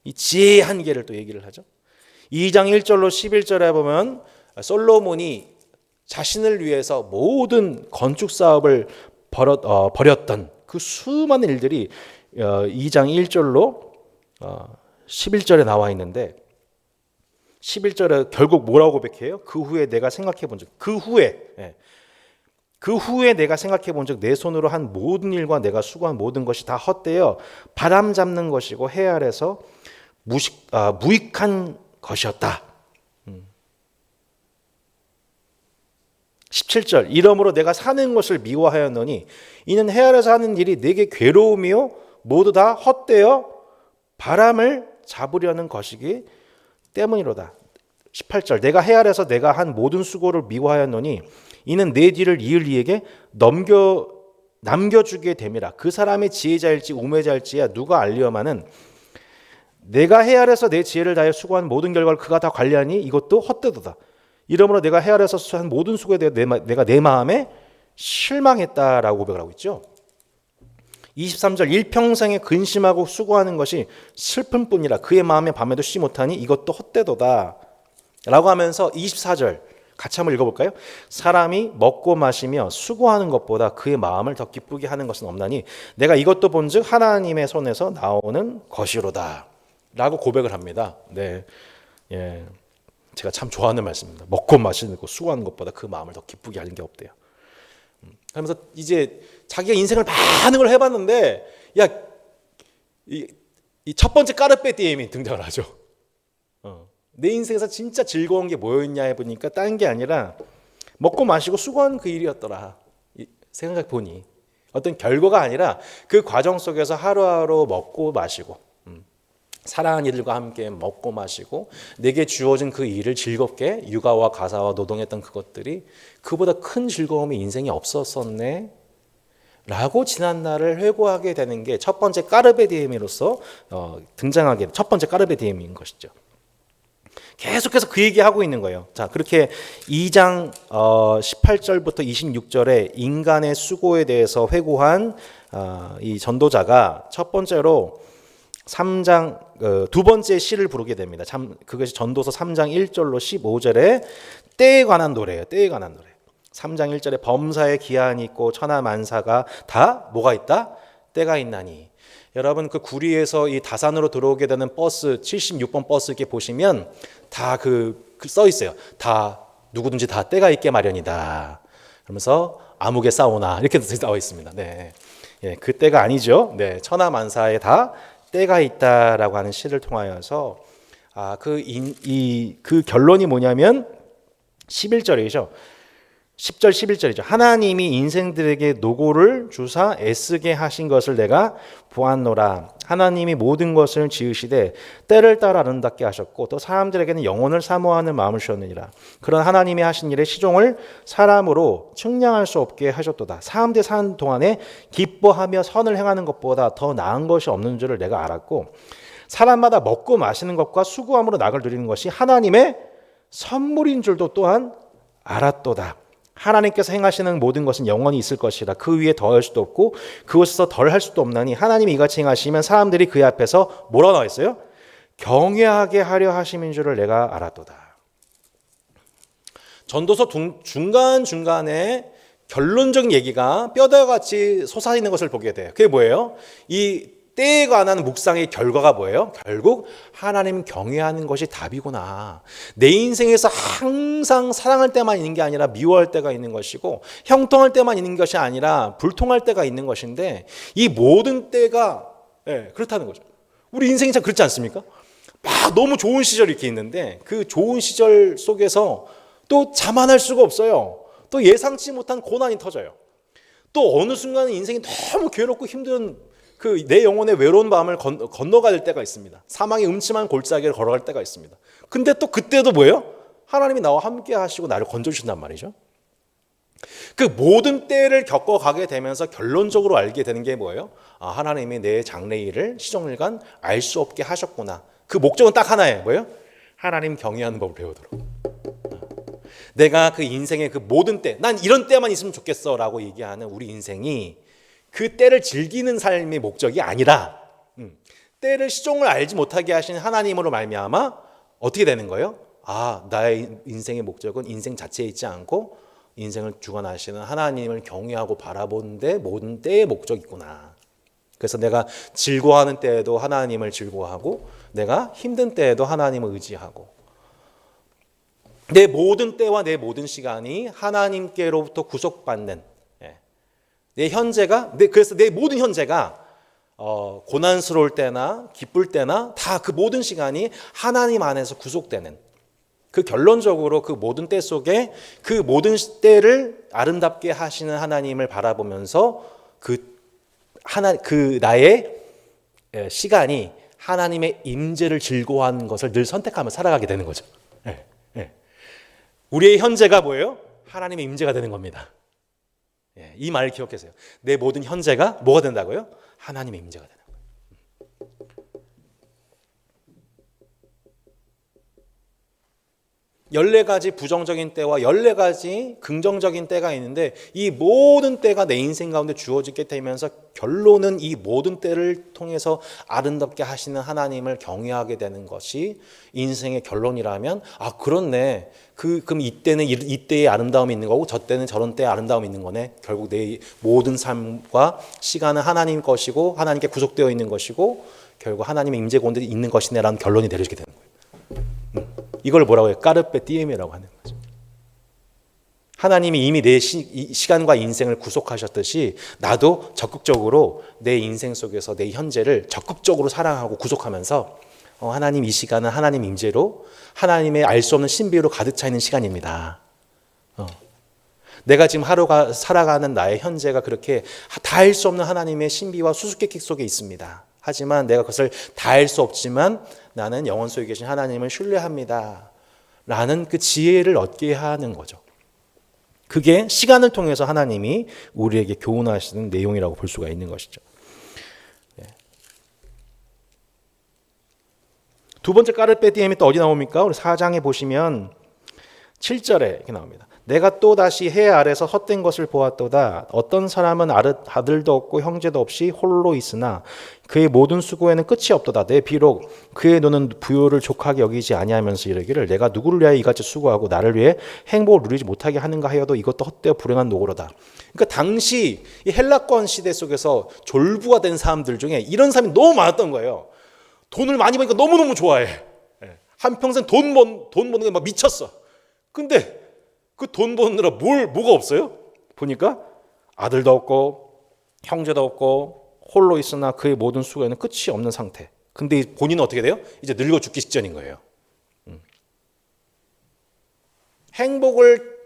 Speaker 1: 이 지혜의 한계를 또 얘기를 하죠. 2장 1절로 11절에 보면 솔로몬이 자신을 위해서 모든 건축 사업을 벌였던 그 수많은 일들이 2장 1절로 11절에 나와 있는데 11절에 결국 뭐라고 고백해요? 그 후에 내가 생각해 본 적, 그 후에 내가 생각해 본 적 내 손으로 한 모든 일과 내가 수고한 모든 것이 다 헛되어 바람 잡는 것이고 해 아래서 무익한 것이었다. 17절 이러므로 내가 사는 것을 미워하였노니 이는 해 아래서 하는 일이 내게 괴로움이요 모두 다 헛되어 바람을 잡으려는 것이기 때문이로다. 18절 내가 해 아래서 내가 한 모든 수고를 미워하였노니 이는 내 뒤를 이을 이에게 남겨주게 됨이라. 그 사람의 지혜자일지 우매자일지야 누가 알리오마는 내가 해 아래서 내 지혜를 다해 수고한 모든 결과를 그가 다 관리하니 이것도 헛되도다. 이러므로 내가 해 아래서 한 모든 수고에 대해 내가 내 마음에 실망했다라고 고백을 하고 있죠. 23절 일평생에 근심하고 수고하는 것이 슬픔뿐이라 그의 마음에 밤에도 쉬지 못하니 이것도 헛되도다 라고 하면서 24절 같이 한번 읽어볼까요? 사람이 먹고 마시며 수고하는 것보다 그의 마음을 더 기쁘게 하는 것은 없나니 내가 이것도 본즉 하나님의 손에서 나오는 것이로다 라고 고백을 합니다. 네, 예, 제가 참 좋아하는 말씀입니다. 먹고 마시는 거 수고하는 것보다 그 마음을 더 기쁘게 하는 게 없대요. 그러면서 이제 자기가 인생을 많은 걸 해봤는데 이 첫 번째 까르페디엠이 등장을 하죠. 내 인생에서 진짜 즐거운 게 뭐였냐 해보니까 딴 게 아니라 먹고 마시고 수고한 그 일이었더라. 생각해 보니 어떤 결과가 아니라 그 과정 속에서 하루하루 먹고 마시고 사랑하는 이들과 함께 먹고 마시고 내게 주어진 그 일을 즐겁게 육아와 가사와 노동했던 그것들이 그보다 큰 즐거움이 인생에 없었었네 라고 지난날을 회고하게 되는 게 첫 번째 까르베디엠으로서 등장하게 첫 번째 까르베디엠인 것이죠. 계속해서 그 얘기하고 있는 거예요. 자, 그렇게 2장 18절부터 26절에 인간의 수고에 대해서 회고한 이 전도자가 첫 번째로 3장 두 번째 시를 부르게 됩니다. 그것이 전도서 3장 1절로 15절에 때에 관한 노래예요. 때에 관한 노래. 3장 1절에 범사에 기한이 있고 천하 만사가 다 뭐가 있다? 때가 있나니. 여러분 그 구리에서 이 다산으로 들어오게 되는 버스 76번 버스 이렇게 보시면 다 써 있어요. 다 누구든지 다 때가 있게 마련이다. 그러면서 암흑의 사우나 이렇게 나와 있습니다. 네, 예, 그 때가 아니죠. 네, 천하 만사에 다 때가 있다라고 하는 시를 통하여서 그 결론이 뭐냐면 11절이죠. 10절 11절이죠. 하나님이 인생들에게 노고를 주사 애쓰게 하신 것을 내가 보았노라. 하나님이 모든 것을 지으시되 때를 따라 아름답게 하셨고 또 사람들에게는 영혼을 사모하는 마음을 주셨느니라. 그런 하나님이 하신 일의 시종을 사람으로 측량할 수 없게 하셨도다. 사람들 사는 동안에 기뻐하며 선을 행하는 것보다 더 나은 것이 없는 줄을 내가 알았고 사람마다 먹고 마시는 것과 수고함으로 낙을 누리는 것이 하나님의 선물인 줄도 또한 알았도다. 하나님께서 행하시는 모든 것은 영원히 있을 것이라. 그 위에 더할 수도 없고 그것에서 덜할 수도 없나니 하나님이 이같이 행하시면 사람들이 그 앞에서 뭐라 나와 있어요? 경외하게 하려 하심인 줄을 내가 알았도다. 전도서 중간중간에 결론적인 얘기가 뼈다같이 솟아있는 것을 보게 돼요. 그게 뭐예요? 이 때에 관한 묵상의 결과가 뭐예요? 결국 하나님 경외하는 것이 답이구나. 내 인생에서 항상 사랑할 때만 있는 게 아니라 미워할 때가 있는 것이고 형통할 때만 있는 것이 아니라 불통할 때가 있는 것인데 이 모든 때가 그렇다는 거죠. 우리 인생이 참 그렇지 않습니까? 막 너무 좋은 시절이 이렇게 있는데 그 좋은 시절 속에서 또 자만할 수가 없어요. 또 예상치 못한 고난이 터져요. 또 어느 순간은 인생이 너무 괴롭고 힘든 내 영혼의 외로운 밤을 건너갈 때가 있습니다. 사망의 음침한 골짜기를 걸어갈 때가 있습니다. 근데 또 그때도 뭐예요? 하나님이 나와 함께 하시고 나를 건져주신단 말이죠. 그 모든 때를 겪어가게 되면서 결론적으로 알게 되는 게 뭐예요? 하나님이 내 장래일을 시종일관 알 수 없게 하셨구나. 그 목적은 딱 하나예요. 뭐예요? 하나님 경외하는 법을 배우도록. 내가 그 인생의 그 모든 때, 난 이런 때만 있으면 좋겠어 라고 얘기하는 우리 인생이 그 때를 즐기는 삶의 목적이 아니라 때를 시종을 알지 못하게 하신 하나님으로 말미암아 어떻게 되는 거예요? 나의 인생의 목적은 인생 자체에 있지 않고 인생을 주관하시는 하나님을 경외하고 바라보는 데 모든 때의 목적이 있구나. 그래서 내가 즐거워하는 때에도 하나님을 즐거워하고 내가 힘든 때에도 하나님을 의지하고 내 모든 때와 내 모든 시간이 하나님께로부터 구속받는 내 현재가 그래서 내 모든 현재가 고난스러울 때나 기쁠 때나 다 그 모든 시간이 하나님 안에서 구속되는 그 결론적으로 그 모든 때 속에 그 모든 때를 아름답게 하시는 하나님을 바라보면서 그 나의 시간이 하나님의 임재를 즐거워하는 것을 늘 선택하며 살아가게 되는 거죠. 우리의 현재가 뭐예요? 하나님의 임재가 되는 겁니다. 이 말을 기억하세요. 내 모든 현재가 뭐가 된다고요? 하나님의 임재가 되는 거예요. 14가지 부정적인 때와 14가지 긍정적인 때가 있는데 이 모든 때가 내 인생 가운데 주어지게 되면서 결론은 이 모든 때를 통해서 아름답게 하시는 하나님을 경외하게 되는 것이 인생의 결론이라면 그렇네. 그럼 이때는 이때의 아름다움이 있는 거고 저 때는 저런 때의 아름다움이 있는 거네. 결국 내 모든 삶과 시간은 하나님 것이고 하나님께 구속되어 있는 것이고 결국 하나님의 임재 가운데 있는 것이네라는 결론이 내려지게 되는 거예요. 이걸 뭐라고 해요? 까르페 디엠이라고 하는 거죠. 하나님이 이미 내 시간과 인생을 구속하셨듯이 나도 적극적으로 내 인생 속에서 내 현재를 적극적으로 사랑하고 구속하면서 하나님 이 시간은 하나님 임재로 하나님의 알 수 없는 신비로 가득 차 있는 시간입니다. 내가 지금 하루가 살아가는 나의 현재가 그렇게 다 알 수 없는 하나님의 신비와 수수께끼 속에 있습니다. 하지만 내가 그것을 다 알 수 없지만 나는 영원 속에 계신 하나님을 신뢰합니다. 라는 그 지혜를 얻게 하는 거죠. 그게 시간을 통해서 하나님이 우리에게 교훈하시는 내용이라고 볼 수가 있는 것이죠. 두 번째 까르페 디엠이 또 어디 나옵니까? 우리 4장에 보시면 7절에 이렇게 나옵니다. 내가 또 다시 해 아래서 헛된 것을 보았도다. 어떤 사람은 아들도 없고 형제도 없이 홀로 있으나 그의 모든 수고에는 끝이 없도다. 내 비록 그의 눈은 부요를 족하게 여기지 아니하면서 이르기를 내가 누구를 위하여 이같이 수고하고 나를 위해 행복을 누리지 못하게 하는가 하여도 이것도 헛되어 불행한 노고로다. 그러니까 당시 이 헬라권 시대 속에서 졸부가 된 사람들 중에 이런 사람이 너무 많았던 거예요. 돈을 많이 버니까 너무너무 좋아해. 한평생 돈 버는 게 막 미쳤어. 근데 그 돈 버느라 뭐가 없어요? 보니까 아들도 없고 형제도 없고 홀로 있으나 그의 모든 수고에는 끝이 없는 상태. 근데 본인은 어떻게 돼요? 이제 늙어 죽기 직전인 거예요. 행복을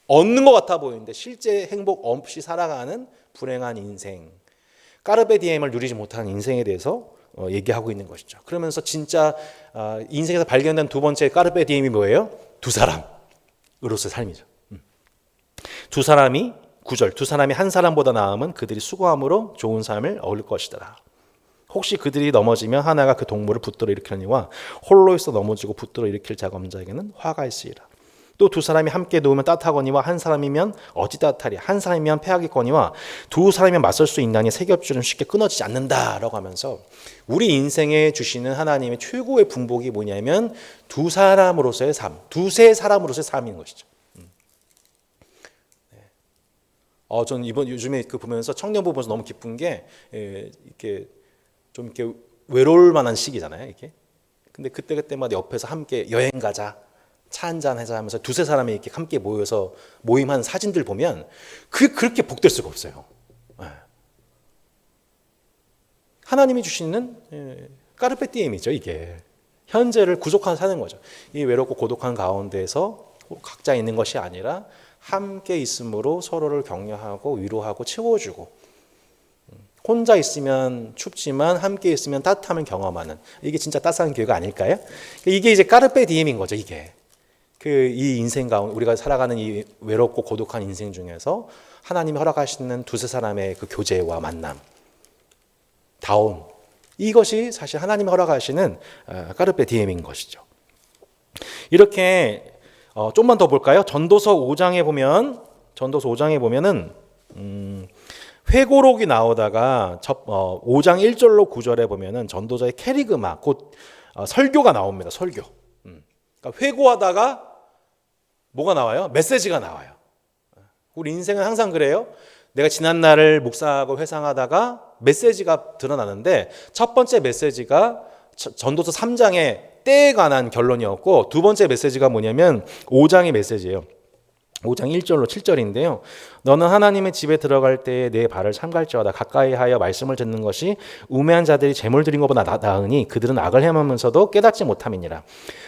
Speaker 1: 얻는 것 같아 보이는데 실제 행복 없이 살아가는 불행한 인생. 까르페 디엠을 누리지 못하는 인생에 대해서 얘기하고 있는 것이죠. 그러면서 진짜 인생에서 발견된 두 번째 까르페 디엠이 뭐예요? 두 사람으로서의 삶이죠. 두 사람이 9절 두 사람이 한 사람보다 나음은 그들이 수고함으로 좋은 삶을 얻을 것이다. 혹시 그들이 넘어지면 하나가 그 동물을 붙들어 일으키려니와 홀로 있어 넘어지고 붙들어 일으킬 자가 없는 자에게는 화가 있으리라. 또 두 사람이 함께 누우면 따뜻하거니와 한 사람이면 어찌 따뜻하리. 한 사람이면 패하겠거니와 두 사람이면 맞설 수 있나니 세 겹줄은 쉽게 끊어지지 않는다라고 하면서 우리 인생에 주시는 하나님의 최고의 분복이 뭐냐면 두 사람으로서의 삶, 두세 사람으로서의 삶인 것이죠. 저는 요즘에 그 보면서 청년부 보면서 너무 기쁜 게 이렇게 좀 이렇게 외로울 만한 시기잖아요. 이렇게. 근데 그때마다 옆에서 함께 여행 가자. 차 한잔 하자 하면서 두세 사람이 이렇게 함께 모여서 모임한 사진들 보면 그렇게 복될 수가 없어요. 하나님이 주시는 까르페 디엠이죠. 이게 현재를 구속하며 사는 거죠. 이 외롭고 고독한 가운데서 각자 있는 것이 아니라 함께 있음으로 서로를 격려하고 위로하고 채워주고 혼자 있으면 춥지만 함께 있으면 따뜻함을 경험하는 이게 진짜 따스한 교회가 아닐까요? 이게 이제 까르페 디엠인 거죠. 이게 이 인생 가운데 우리가 살아가는 이 외롭고 고독한 인생 중에서 하나님이 허락하시는 두세 사람의 그 교제와 만남, 다움 이것이 사실 하나님이 허락하시는 까르페 디엠인 것이죠. 이렇게 좀만 더 볼까요? 전도서 5장에 보면은 회고록이 나오다가 5장 1절로 9절에 보면은 전도자의 캐리그마 곧 설교가 나옵니다. 설교. 그러니까 회고하다가 뭐가 나와요? 메시지가 나와요. 우리 인생은 항상 그래요. 내가 지난날을 묵상하고 회상하다가 메시지가 드러나는데 첫 번째 메시지가 전도서 3장의 때에 관한 결론이었고 두 번째 메시지가 뭐냐면 5장의 메시지예요. 5장 1절로 7절인데요. 너는 하나님의 집에 들어갈 때에 내 발을 삼갈지어다. 가까이 하여 말씀을 듣는 것이 우매한 자들이 재물 드린 것보다 나으니 그들은 악을 행하면서도 깨닫지 못함이니라.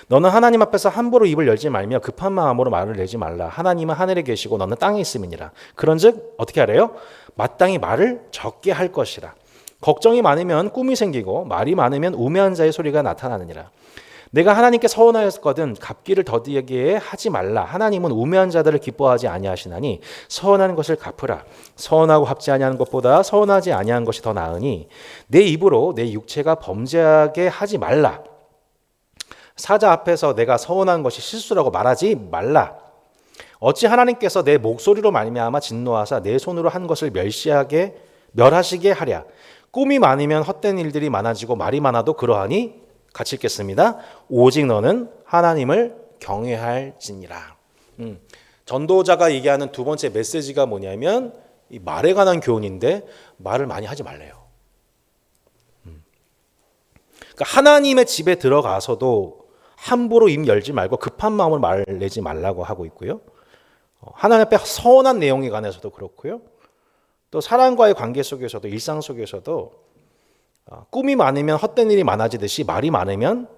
Speaker 1: 너는 하나님 앞에서 함부로 입을 열지 말며 급한 마음으로 말을 내지 말라. 하나님은 하늘에 계시고 너는 땅에 있음이니라. 그런즉 어떻게 하래요? 마땅히 말을 적게 할 것이라. 걱정이 많으면 꿈이 생기고 말이 많으면 우매한 자의 소리가 나타나느니라. 내가 하나님께 서원하였거든 갚기를 더디게 하지 말라. 하나님은 우매한 자들을 기뻐하지 아니하시나니 서원하는 것을 갚으라. 서원하고 갚지 아니하는 것보다 서원하지 아니하는 것이 더 나으니 내 입으로 내 육체가 범죄하게 하지 말라. 사자 앞에서 내가 서원한 것이 실수라고 말하지 말라. 어찌 하나님께서 내 목소리로 말미암아 진노하사 내 손으로 한 것을 멸하시게 하랴. 꿈이 많으면 헛된 일들이 많아지고 말이 많아도 그러하니 같이 읽겠습니다. 오직 너는 하나님을 경외할지니라. 전도자가 얘기하는 두 번째 메시지가 뭐냐면 이 말에 관한 교훈인데 말을 많이 하지 말래요. 그러니까 하나님의 집에 들어가서도 함부로 입 열지 말고 급한 마음으로 말 내지 말라고 하고 있고요. 하나님 앞에 서운한 내용에 관해서도 그렇고요. 또 사람과의 관계 속에서도 일상 속에서도 꿈이 많으면 헛된 일이 많아지듯이 말이 많으면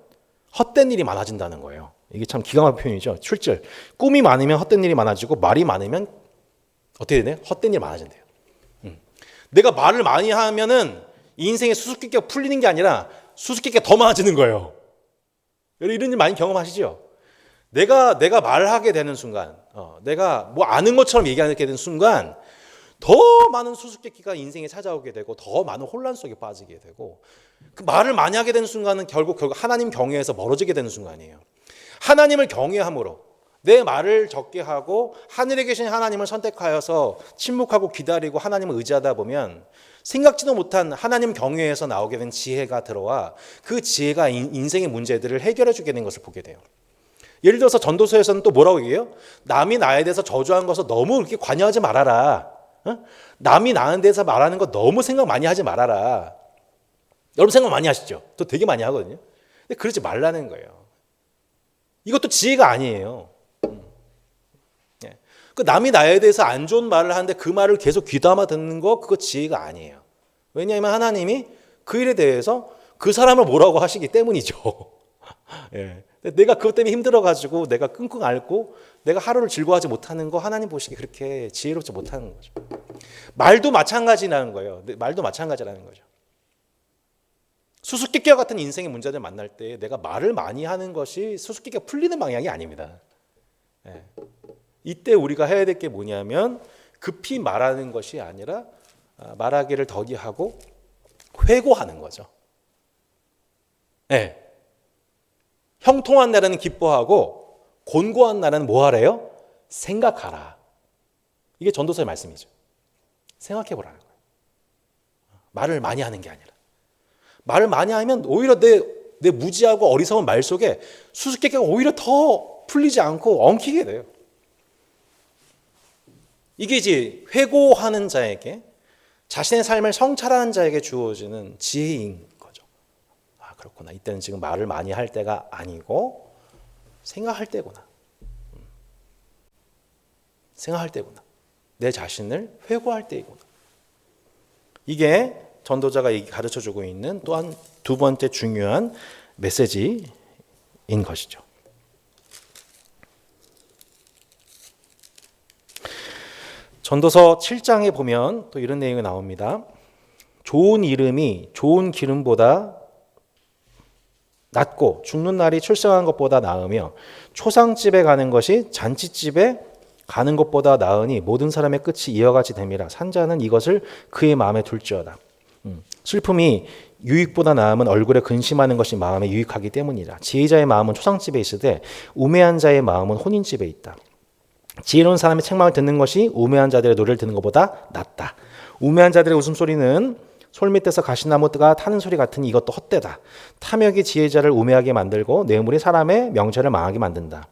Speaker 1: 헛된 일이 많아진다는 거예요. 이게 참 기가 막힌 표현이죠. 7절. 꿈이 많으면 헛된 일이 많아지고 말이 많으면 어떻게 되나요? 헛된 일이 많아진대요. 내가 말을 많이 하면은 인생의 수수께끼가 풀리는 게 아니라 수수께끼가 더 많아지는 거예요. 여러분 이런 일 많이 경험하시죠? 내가 말을 하게 되는 순간, 내가 뭐 아는 것처럼 얘기하게 되는 순간 더 많은 수수께끼가 인생에 찾아오게 되고 더 많은 혼란 속에 빠지게 되고 그 말을 많이 하게 되는 순간은 결국 하나님 경외에서 멀어지게 되는 순간이에요. 하나님을 경외함으로 내 말을 적게 하고 하늘에 계신 하나님을 선택하여서 침묵하고 기다리고 하나님을 의지하다 보면 생각지도 못한 하나님 경외에서 나오게 된 지혜가 들어와 그 지혜가 인생의 문제들을 해결해 주게 된 것을 보게 돼요. 예를 들어서 전도서에서는 또 뭐라고 얘기해요? 남이 나에 대해서 저주한 것을 너무 그렇게 관여하지 말아라. 남이 나에 대해서 말하는 거 너무 생각 많이 하지 말아라. 여러분 생각 많이 하시죠? 저 되게 많이 하거든요. 근데 그러지 말라는 거예요. 이것도 지혜가 아니에요. 그 남이 나에 대해서 안 좋은 말을 하는데 그 말을 계속 귀담아 듣는 거 그거 지혜가 아니에요. 왜냐하면 하나님이 그 일에 대해서 그 사람을 뭐라고 하시기 때문이죠. 예. 내가 그것 때문에 힘들어가지고 내가 끙끙 앓고 내가 하루를 즐거워하지 못하는 거 하나님 보시기 그렇게 지혜롭지 못하는 거죠. 말도 마찬가지라는 거예요. 말도 마찬가지라는 거죠. 수수께끼와 같은 인생의 문제들 만날 때 내가 말을 많이 하는 것이 수수께끼가 풀리는 방향이 아닙니다. 예. 이때 우리가 해야 될 게 뭐냐면 급히 말하는 것이 아니라 말하기를 더디하고 회고하는 거죠. 예. 형통한 날에는 기뻐하고 곤고한 날에는 뭐 하래요? 생각하라. 이게 전도서의 말씀이죠. 생각해 보라는 거예요. 말을 많이 하는 게 아니라. 말을 많이 하면 오히려 내 무지하고 어리석은 말 속에 수수께끼가 오히려 더 풀리지 않고 엉키게 돼요. 이게 이제 회고하는 자에게 자신의 삶을 성찰하는 자에게 주어지는 지혜인 거죠. 아 그렇구나. 이때는 지금 말을 많이 할 때가 아니고 생각할 때구나. 생각할 때구나. 내 자신을 회고할 때이구나. 이게 전도자가 가르쳐주고 있는 또한 두 번째 중요한 메시지인 것이죠. 전도서 7장에 보면 또 이런 내용이 나옵니다. 좋은 이름이 좋은 기름보다 낫고 죽는 날이 출생한 것보다 나으며 초상집에 가는 것이 잔치집에 가는 것보다 나으니 모든 사람의 끝이 이와 같이 됨이라. 산자는 이것을 그의 마음에 둘지어다. 슬픔이 유익보다 나음은 얼굴에 근심하는 것이 마음에 유익하기 때문이라. 지혜자의 마음은 초상집에 있으되 우매한 자의 마음은 혼인집에 있다. 지혜로운 사람의 책망을 듣는 것이 우매한 자들의 노래를 듣는 것보다 낫다. 우매한 자들의 웃음소리는 솔밑에서 가시나무가 타는 소리 같으니 이것도 헛되다. 탐욕이 지혜자를 우매하게 만들고 뇌물이 사람의 명철을 망하게 만든다.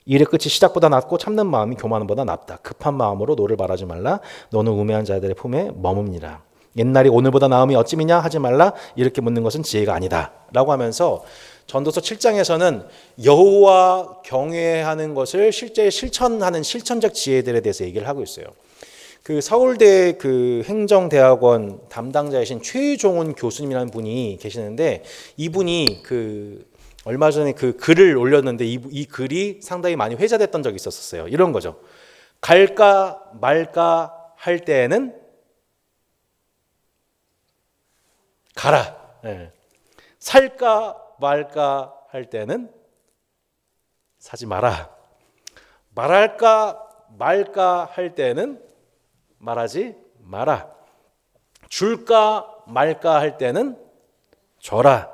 Speaker 1: 일의 끝이 시작보다 낫고 참는 마음이 교만보다 낫다. 급한 마음으로 노를 바라지 말라. 너는 우매한 자들의 품에 머뭅니라. 옛날이 오늘보다 나음이 어찌미냐 하지 말라. 이렇게 묻는 것은 지혜가 아니다. 라고 하면서 전도서 7장에서는 여호와 경외하는 것을 실제 실천하는 실천적 지혜들에 대해서 얘기를 하고 있어요. 그 서울대 그 행정대학원 담당자이신 최종훈 교수님이라는 분이 계시는데, 이분이 그 얼마 전에 그 글을 올렸는데 이 글이 상당히 많이 회자됐던 적이 있었어요. 이런 거죠. 갈까 말까 할 때에는 가라. 네. 살까 말까 할 때는 사지 마라. 말할까 말까 할 때는 말하지 마라. 줄까 말까 할 때는 줘라.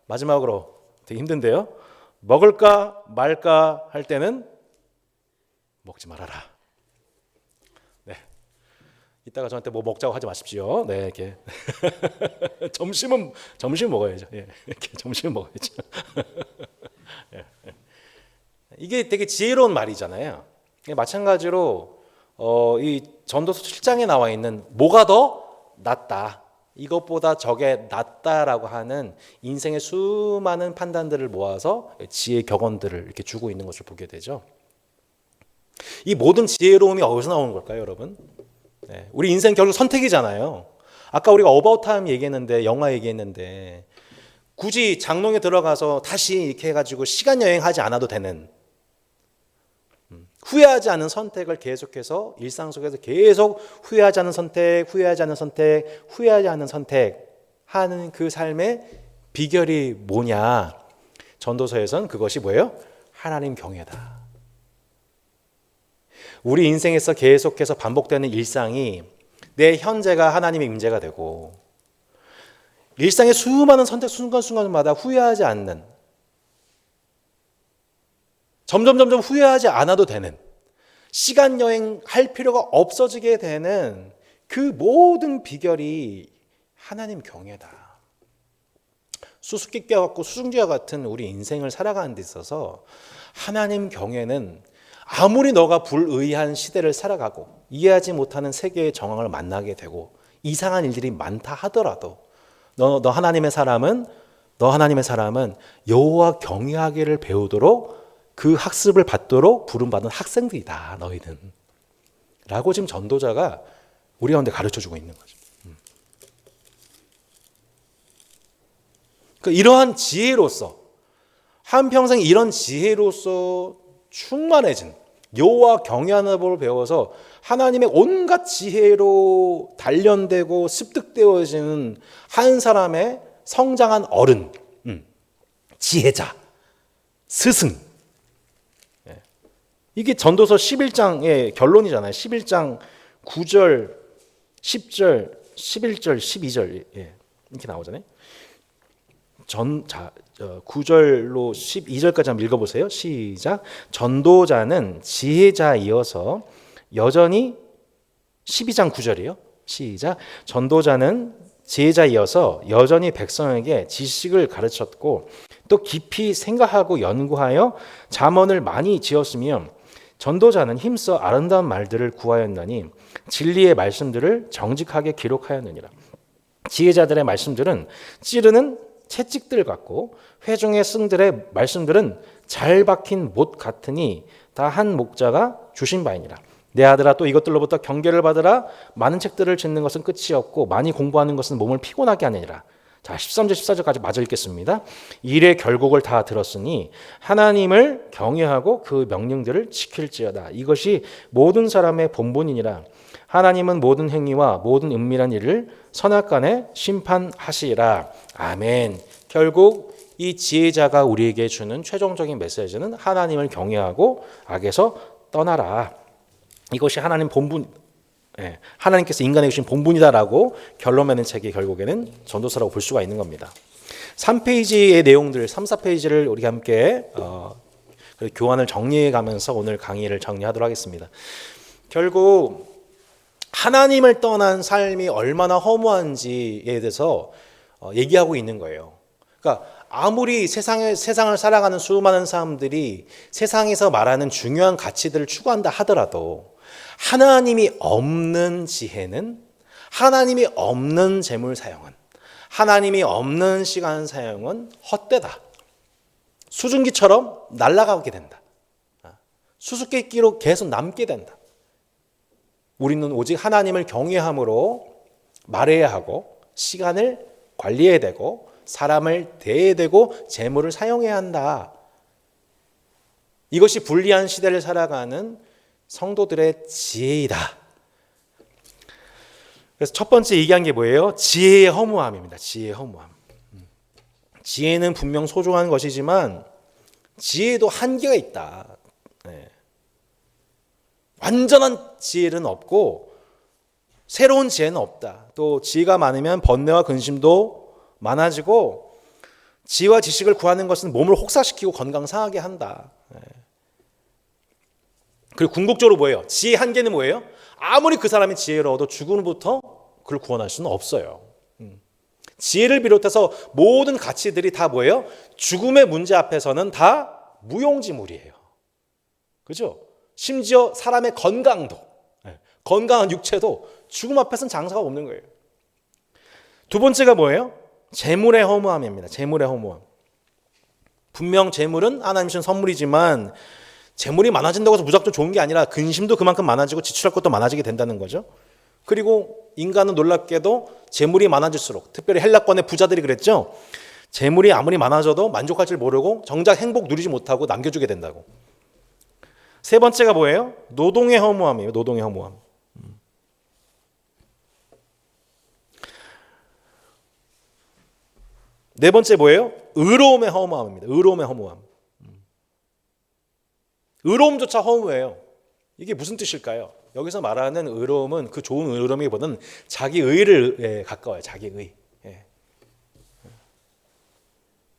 Speaker 1: 마지막으로 되게 힘든데요. 먹을까 말까 할 때는 먹지 말아라. 네. 이따가 저한테 뭐 먹자고 하지 마십시오. 네, 이렇게 점심 먹어야죠. 예, 이렇게 점심 먹어야죠. 예. 이게 되게 지혜로운 말이잖아요. 마찬가지로 이 전도서 7장에 나와 있는 뭐가 더 낫다, 이것보다 저게 낫다라고 하는 인생의 수많은 판단들을 모아서 지혜 격언들을 이렇게 주고 있는 것을 보게 되죠. 이 모든 지혜로움이 어디서 나오는 걸까요, 여러분? 네, 우리 인생 결국 선택이잖아요. 아까 우리가 어바웃 타임 얘기했는데, 영화 얘기했는데, 굳이 장롱에 들어가서 다시 이렇게 해가지고 시간 여행하지 않아도 되는, 후회하지 않은 선택을 계속해서 일상 속에서 계속 후회하지 않은 선택, 후회하지 않은 선택, 후회하지 않은 선택 하는 그 삶의 비결이 뭐냐? 전도서에선 그것이 뭐예요? 하나님 경외다. 우리 인생에서 계속해서 반복되는 일상이 내 현재가 하나님의 임재가 되고, 일상의 수많은 선택 순간순간마다 후회하지 않는, 점점 후회하지 않아도 되는, 시간 여행할 필요가 없어지게 되는 그 모든 비결이 하나님 경외다. 수수께끼와 같고 수증기와 같은 우리 인생을 살아가는 데 있어서 하나님 경외는, 아무리 너가 불의한 시대를 살아가고 이해하지 못하는 세계의 정황을 만나게 되고 이상한 일들이 많다 하더라도 너 하나님의 사람은 여호와 경외하기를 배우도록, 그 학습을 받도록 부름받은 학생들이다, 너희는. 라고 지금 전도자가 우리 가운데 가르쳐주고 있는 거죠. 그러니까 이러한 지혜로서, 한평생 이런 지혜로서 충만해진, 여호와 경외하는 법을 배워서 하나님의 온갖 지혜로 단련되고 습득되어지는 한 사람의 성장한 어른, 지혜자, 스승. 이게 전도서 11장의 결론이잖아요. 11장 9절, 10절, 11절, 12절 이렇게 나오잖아요. 9절로 12절까지 한번 읽어보세요. 시작. 전도자는 지혜자이어서 여전히, 12장 9절이요. 시작. 전도자는 지혜자이어서 여전히 백성에게 지식을 가르쳤고 또 깊이 생각하고 연구하여 잠언을 많이 지었으며, 전도자는 힘써 아름다운 말들을 구하였나니 진리의 말씀들을 정직하게 기록하였느니라. 지혜자들의 말씀들은 찌르는 채찍들 같고 회중의 승들의 말씀들은 잘 박힌 못 같으니 다 한 목자가 주신 바이니라. 내 아들아, 또 이것들로부터 경계를 받으라. 많은 책들을 짓는 것은 끝이 없고 많이 공부하는 것은 몸을 피곤하게 하느니라. 자, 13절 14절까지 마저 읽겠습니다. 일의 결국을 다 들었으니 하나님을 경외하고 그 명령들을 지킬지어다. 이것이 모든 사람의 본분이니라. 하나님은 모든 행위와 모든 은밀한 일을 선악간에 심판하시리라. 아멘. 결국 이 지혜자가 우리에게 주는 최종적인 메시지는 하나님을 경외하고 악에서 떠나라. 이것이 하나님 본분, 하나님께서 인간에게 주신 본분이다라고 결론 맺는 책이 결국에는 전도서라고 볼 수가 있는 겁니다. 3페이지의 내용들, 3, 4페이지를 우리 함께 교환을 정리해 가면서 오늘 강의를 정리하도록 하겠습니다. 결국 하나님을 떠난 삶이 얼마나 허무한지에 대해서 얘기하고 있는 거예요. 그러니까 아무리 세상을 살아가는 수많은 사람들이 세상에서 말하는 중요한 가치들을 추구한다 하더라도 하나님이 없는 지혜는, 하나님이 없는 재물 사용은, 하나님이 없는 시간 사용은 헛되다. 수증기처럼 날아가게 된다. 수수께끼로 계속 남게 된다. 우리는 오직 하나님을 경외함으로 말해야 하고, 시간을 관리해야 되고, 사람을 대해야 되고, 재물을 사용해야 한다. 이것이 불리한 시대를 살아가는 성도들의 지혜이다. 그래서 첫 번째 얘기한 게 뭐예요? 지혜의 허무함입니다. 지혜의 허무함. 지혜는 분명 소중한 것이지만 지혜도 한계가 있다. 네. 완전한 지혜는 없고 새로운 지혜는 없다. 또 지혜가 많으면 번뇌와 근심도 많아지고 지혜와 지식을 구하는 것은 몸을 혹사시키고 건강 상하게 한다. 네. 그리고 궁극적으로 뭐예요? 지혜의 한계는 뭐예요? 아무리 그 사람이 지혜로워도 죽음으로부터 그를 구원할 수는 없어요. 지혜를 비롯해서 모든 가치들이 다 뭐예요? 죽음의 문제 앞에서는 다 무용지물이에요. 그죠? 심지어 사람의 건강도, 건강한 육체도 죽음 앞에서는 장사가 없는 거예요. 두 번째가 뭐예요? 재물의 허무함입니다. 재물의 허무함. 분명 재물은 하나님 주신 선물이지만 재물이 많아진다고 해서 무작정 좋은 게 아니라 근심도 그만큼 많아지고 지출할 것도 많아지게 된다는 거죠. 그리고 인간은 놀랍게도 재물이 많아질수록, 특별히 헬라권의 부자들이 그랬죠. 재물이 아무리 많아져도 만족할 줄 모르고 정작 행복 누리지 못하고 남겨주게 된다고. 세 번째가 뭐예요? 노동의 허무함이에요. 노동의 허무함. 네 번째 뭐예요? 의로움의 허무함입니다. 의로움의 허무함. 의로움조차 허무해요. 이게 무슨 뜻일까요? 여기서 말하는 의로움은 그 좋은 의로움이보다는 자기 의를 가까워요. 자기 의.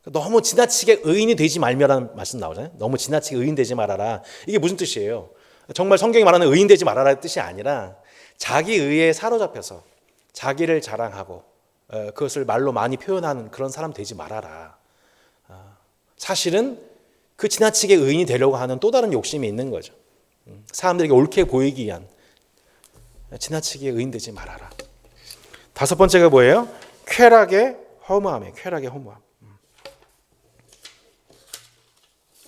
Speaker 1: 너무 지나치게 의인이 되지 말며라는 말씀 나오잖아요. 너무 지나치게 의인 되지 말아라. 이게 무슨 뜻이에요? 정말 성경이 말하는 의인 되지 말아라의 뜻이 아니라 자기 의에 사로잡혀서 자기를 자랑하고 그것을 말로 많이 표현하는 그런 사람 되지 말아라. 사실은 그 지나치게 의인이 되려고 하는 또 다른 욕심이 있는 거죠. 사람들에게 옳게 보이기 위한 지나치게 의인 되지 말아라. 다섯 번째가 뭐예요? 쾌락의 허무함이에요. 쾌락의 허무함.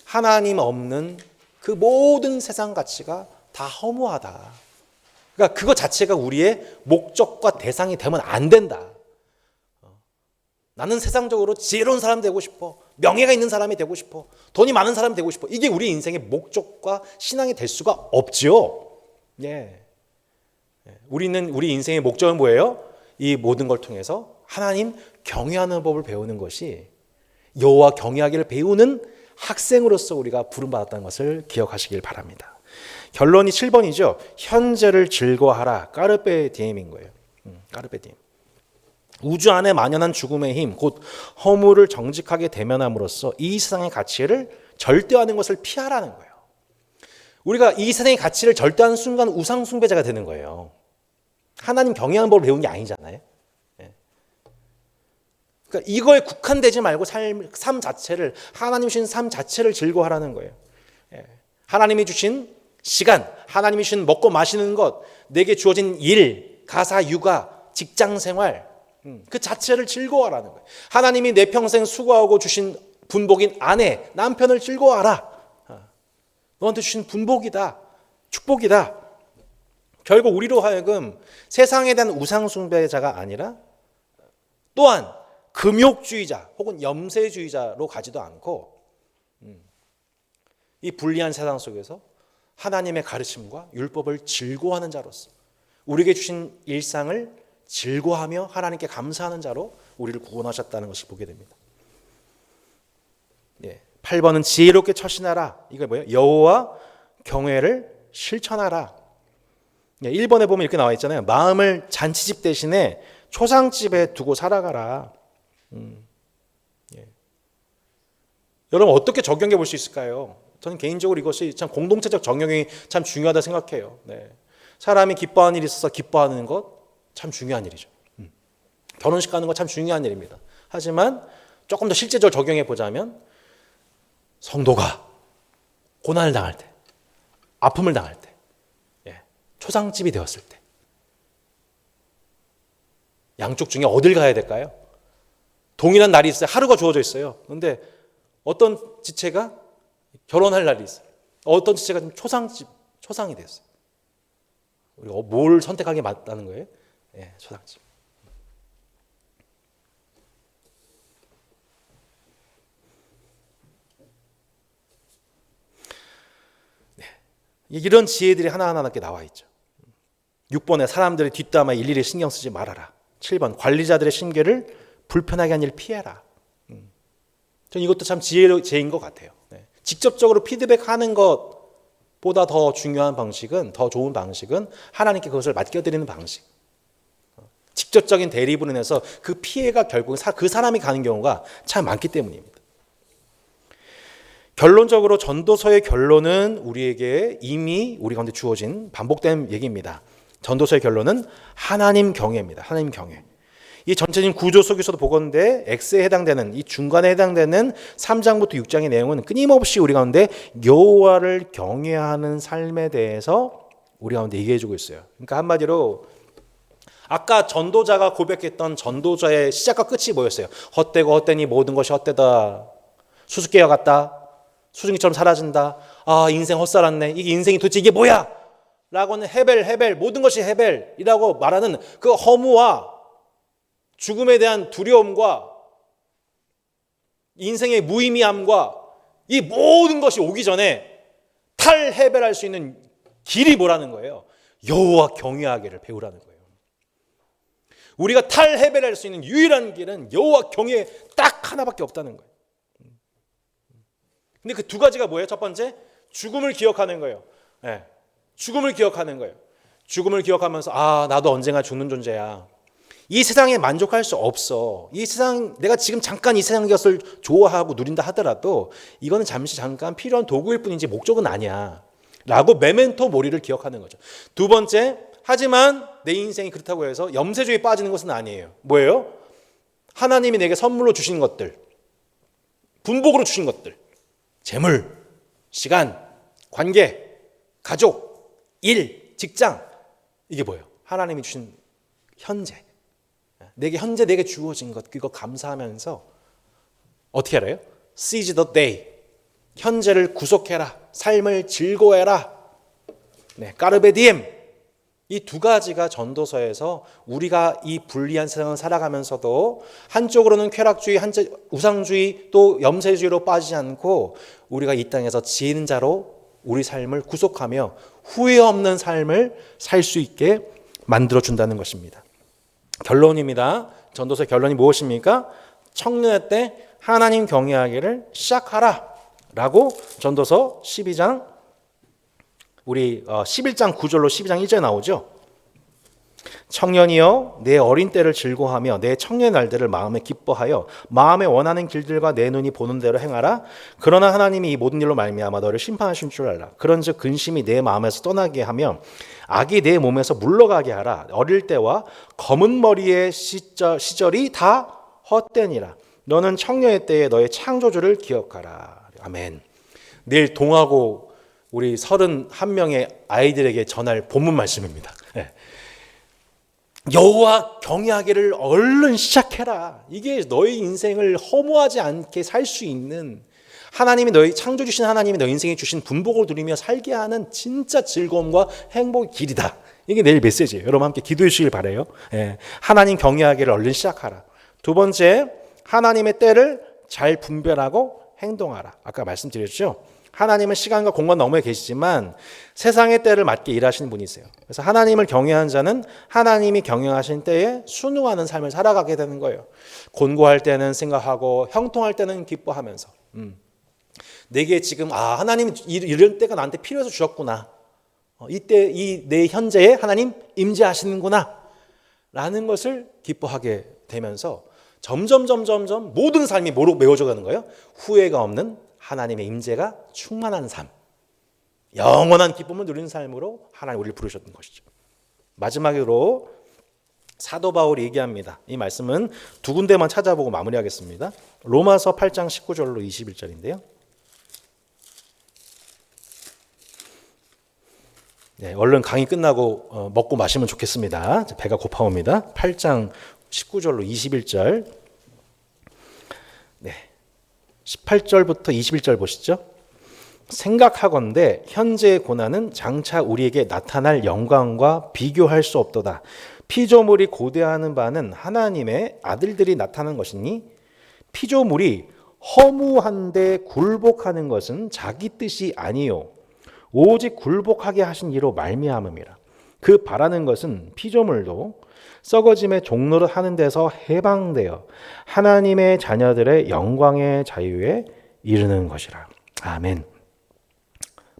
Speaker 1: 하나님 없는 그 모든 세상 가치가 다 허무하다. 그러니까 그거 자체가 우리의 목적과 대상이 되면 안 된다. 나는 세상적으로 지혜로운 사람 되고 싶어. 명예가 있는 사람이 되고 싶어. 돈이 많은 사람이 되고 싶어. 이게 우리 인생의 목적과 신앙이 될 수가 없지요. 예. 우리 인생의 목적은 뭐예요? 이 모든 걸 통해서 하나님 경외하는 법을 배우는 것이, 여호와 경외하기를 배우는 학생으로서 우리가 부름받았다는 것을 기억하시길 바랍니다. 결론이 7번이죠. 현재를 즐거워하라. 까르페 디엠인 거예요. 까르페 디엠. 우주 안에 만연한 죽음의 힘, 곧 허물을 정직하게 대면함으로써 이 세상의 가치를 절대화하는 것을 피하라는 거예요. 우리가 이 세상의 가치를 절대화하는 순간 우상 숭배자가 되는 거예요. 하나님 경외하는 법을 배운 게 아니잖아요. 그러니까 이거에 국한되지 말고 삶 자체를, 하나님 주신 삶 자체를 즐거워하라는 거예요. 하나님이 주신 시간, 하나님이 주신 먹고 마시는 것, 내게 주어진 일, 가사, 육아, 직장 생활, 그 자체를 즐거워하라는 거예요. 하나님이 내 평생 수고하고 주신 분복인 아내, 남편을 즐거워하라. 너한테 주신 분복이다, 축복이다. 결국 우리로 하여금 세상에 대한 우상 숭배자가 아니라 또한 금욕주의자 혹은 염세주의자로 가지도 않고 이 불리한 세상 속에서 하나님의 가르침과 율법을 즐거워하는 자로서 우리에게 주신 일상을 즐거워하며 하나님께 감사하는 자로 우리를 구원하셨다는 것을 보게 됩니다. 8번은 지혜롭게 처신하라. 이거 뭐예요? 여호와 경외를 실천하라. 1번에 보면 이렇게 나와 있잖아요. 마음을 잔치집 대신에 초상집에 두고 살아가라. 여러분 어떻게 적용해 볼 수 있을까요? 저는 개인적으로 이것이 참 공동체적 적용이 참 중요하다 생각해요. 사람이 기뻐하는 일이 있어서 기뻐하는 것 참 중요한 일이죠. 결혼식 가는 거 참 중요한 일입니다. 하지만 조금 더 실제적으로 적용해 보자면 성도가 고난을 당할 때, 아픔을 당할 때, 초상집이 되었을 때 양쪽 중에 어딜 가야 될까요? 동일한 날이 있어요. 하루가 주어져 있어요. 그런데 어떤 지체가 결혼할 날이 있어요. 어떤 지체가 좀 초상이 됐어요. 우리가 뭘 선택하게 맞다는 거예요? 초상집. 이런 지혜들이 하나하나 이렇게 나와 있죠. 6번에 사람들의 뒷담화에 일일이 신경 쓰지 말아라. 7번 관리자들의 심계를 불편하게 한 일 피해라. 저는 이것도 참 지혜인 것 같아요. 직접적으로 피드백하는 것보다 더 중요한 방식은, 더 좋은 방식은 하나님께 그것을 맡겨드리는 방식. 직접적인 대립으로 인해서 그 피해가 결국 그 사람이 가는 경우가 참 많기 때문입니다. 결론적으로 전도서의 결론은 우리에게 이미 우리 가운데 주어진 반복된 얘기입니다. 전도서의 결론은 하나님 경외입니다. 하나님 경외. 이 전체적인 구조 속에서도 보건대 X에 해당되는, 이 중간에 해당되는 3장부터 6장의 내용은 끊임없이 우리 가운데 여호와를 경외하는 삶에 대해서 우리 가운데 얘기해주고 있어요. 그러니까 한마디로 아까 전도자가 고백했던 전도자의 시작과 끝이 뭐였어요? 헛되고 헛되니 모든 것이 헛되다. 수수께와 같다. 수증기처럼 사라진다. 아, 인생 헛살았네. 이게 인생이 도대체 이게 뭐야? 라고는 헤벨 모든 것이 헤벨이라고 말하는 그 허무와 죽음에 대한 두려움과 인생의 무의미함과 이 모든 것이 오기 전에 탈헤벨할 수 있는 길이 뭐라는 거예요? 여호와 경외하기를 배우라는 거예요. 우리가 탈헤벨할 수 있는 유일한 길은 여호와 경외 딱 하나밖에 없다는 거예요. 근데 그 두 가지가 뭐예요? 첫 번째, 죽음을 기억하는 거예요. 죽음을 기억하는 거예요. 죽음을 기억하면서 나도 언젠가 죽는 존재야. 이 세상에 만족할 수 없어. 이 세상, 내가 지금 잠깐 이 세상 것을 좋아하고 누린다 하더라도 이거는 잠깐 필요한 도구일 뿐이지 목적은 아니야. 라고 메멘토 모리를 기억하는 거죠. 두 번째, 하지만 내 인생이 그렇다고 해서 염세주의에 빠지는 것은 아니에요. 뭐예요? 하나님이 내게 선물로 주신 것들, 분복으로 주신 것들, 재물, 시간, 관계, 가족, 일, 직장, 이게 뭐예요? 하나님이 주신 현재, 내게 주어진 것, 그거 감사하면서 어떻게 알아요? Seize the day, 현재를 구속해라, 삶을 즐거워해라. 까르베 디엠. 이 두 가지가 전도서에서 우리가 이 불리한 세상을 살아가면서도 한쪽으로는 쾌락주의, 우상주의, 또 염세주의로 빠지지 않고 우리가 이 땅에서 지혜는 자로 우리 삶을 구속하며 후회 없는 삶을 살 수 있게 만들어준다는 것입니다. 결론입니다. 전도서의 결론이 무엇입니까? 청년의 때 하나님 경외하기를 시작하라 라고 전도서 12장 우리 11장 9절로 12장 1절에 나오죠. 청년이여 내 어린 때를 즐거워하며 내 청년의 날들을 마음에 기뻐하여 마음에 원하는 길들과 내 눈이 보는 대로 행하라. 그러나 하나님이 이 모든 일로 말미암아 너를 심판하신 줄 알라. 그런즉 근심이 내 마음에서 떠나게 하며 악이 내 몸에서 물러가게 하라. 어릴 때와 검은 머리의 시절이 다 헛되니라. 너는 청년의 때에 너의 창조주를 기억하라. 아멘. 내일 동하고 우리 31명의 아이들에게 전할 본문 말씀입니다. 여호와 경외하기를 얼른 시작해라. 이게 너의 인생을 허무하지 않게 살 수 있는, 하나님이 너희 창조 주신 하나님이 너희 인생에 주신 분복을 누리며 살게 하는 진짜 즐거움과 행복의 길이다. 이게 내일 메시지예요. 여러분 함께 기도해 주시길 바라요. 하나님 경외하기를 얼른 시작하라. 두 번째, 하나님의 때를 잘 분별하고 행동하라. 아까 말씀드렸죠. 하나님은 시간과 공간 너머에 계시지만 세상의 때를 맞게 일하시는 분이세요. 그래서 하나님을 경외하는 자는 하나님이 경영하신 때에 순응하는 삶을 살아가게 되는 거예요. 곤고할 때는 생각하고 형통할 때는 기뻐하면서 내게 지금 하나님 이런 때가 나한테 필요해서 주셨구나. 이때 내 현재에 하나님 임재하시는구나 라는 것을 기뻐하게 되면서 점점 모든 삶이 뭐로 메워져 가는 거예요? 후회가 없는 하나님의 임재가 충만한 삶, 영원한 기쁨을 누리는 삶으로 하나님 우리를 부르셨던 것이죠. 마지막으로 사도 바울이 얘기합니다. 이 말씀은 두 군데만 찾아보고 마무리하겠습니다. 로마서 8장 19절로 21절인데요. 네, 얼른 강의 끝나고 먹고 마시면 좋겠습니다. 배가 고파옵니다. 8장 19절로 21절. 네, 18절부터 21절 보시죠. 생각하건대 현재의 고난은 장차 우리에게 나타날 영광과 비교할 수 없도다. 피조물이 고대하는 바는 하나님의 아들들이 나타난 것이니 피조물이 허무한데 굴복하는 것은 자기 뜻이 아니요 오직 굴복하게 하신 이로 말미암음이라. 그 바라는 것은 피조물도 썩어짐의 종로를 하는 데서 해방되어 하나님의 자녀들의 영광의 자유에 이르는 것이라. 아멘.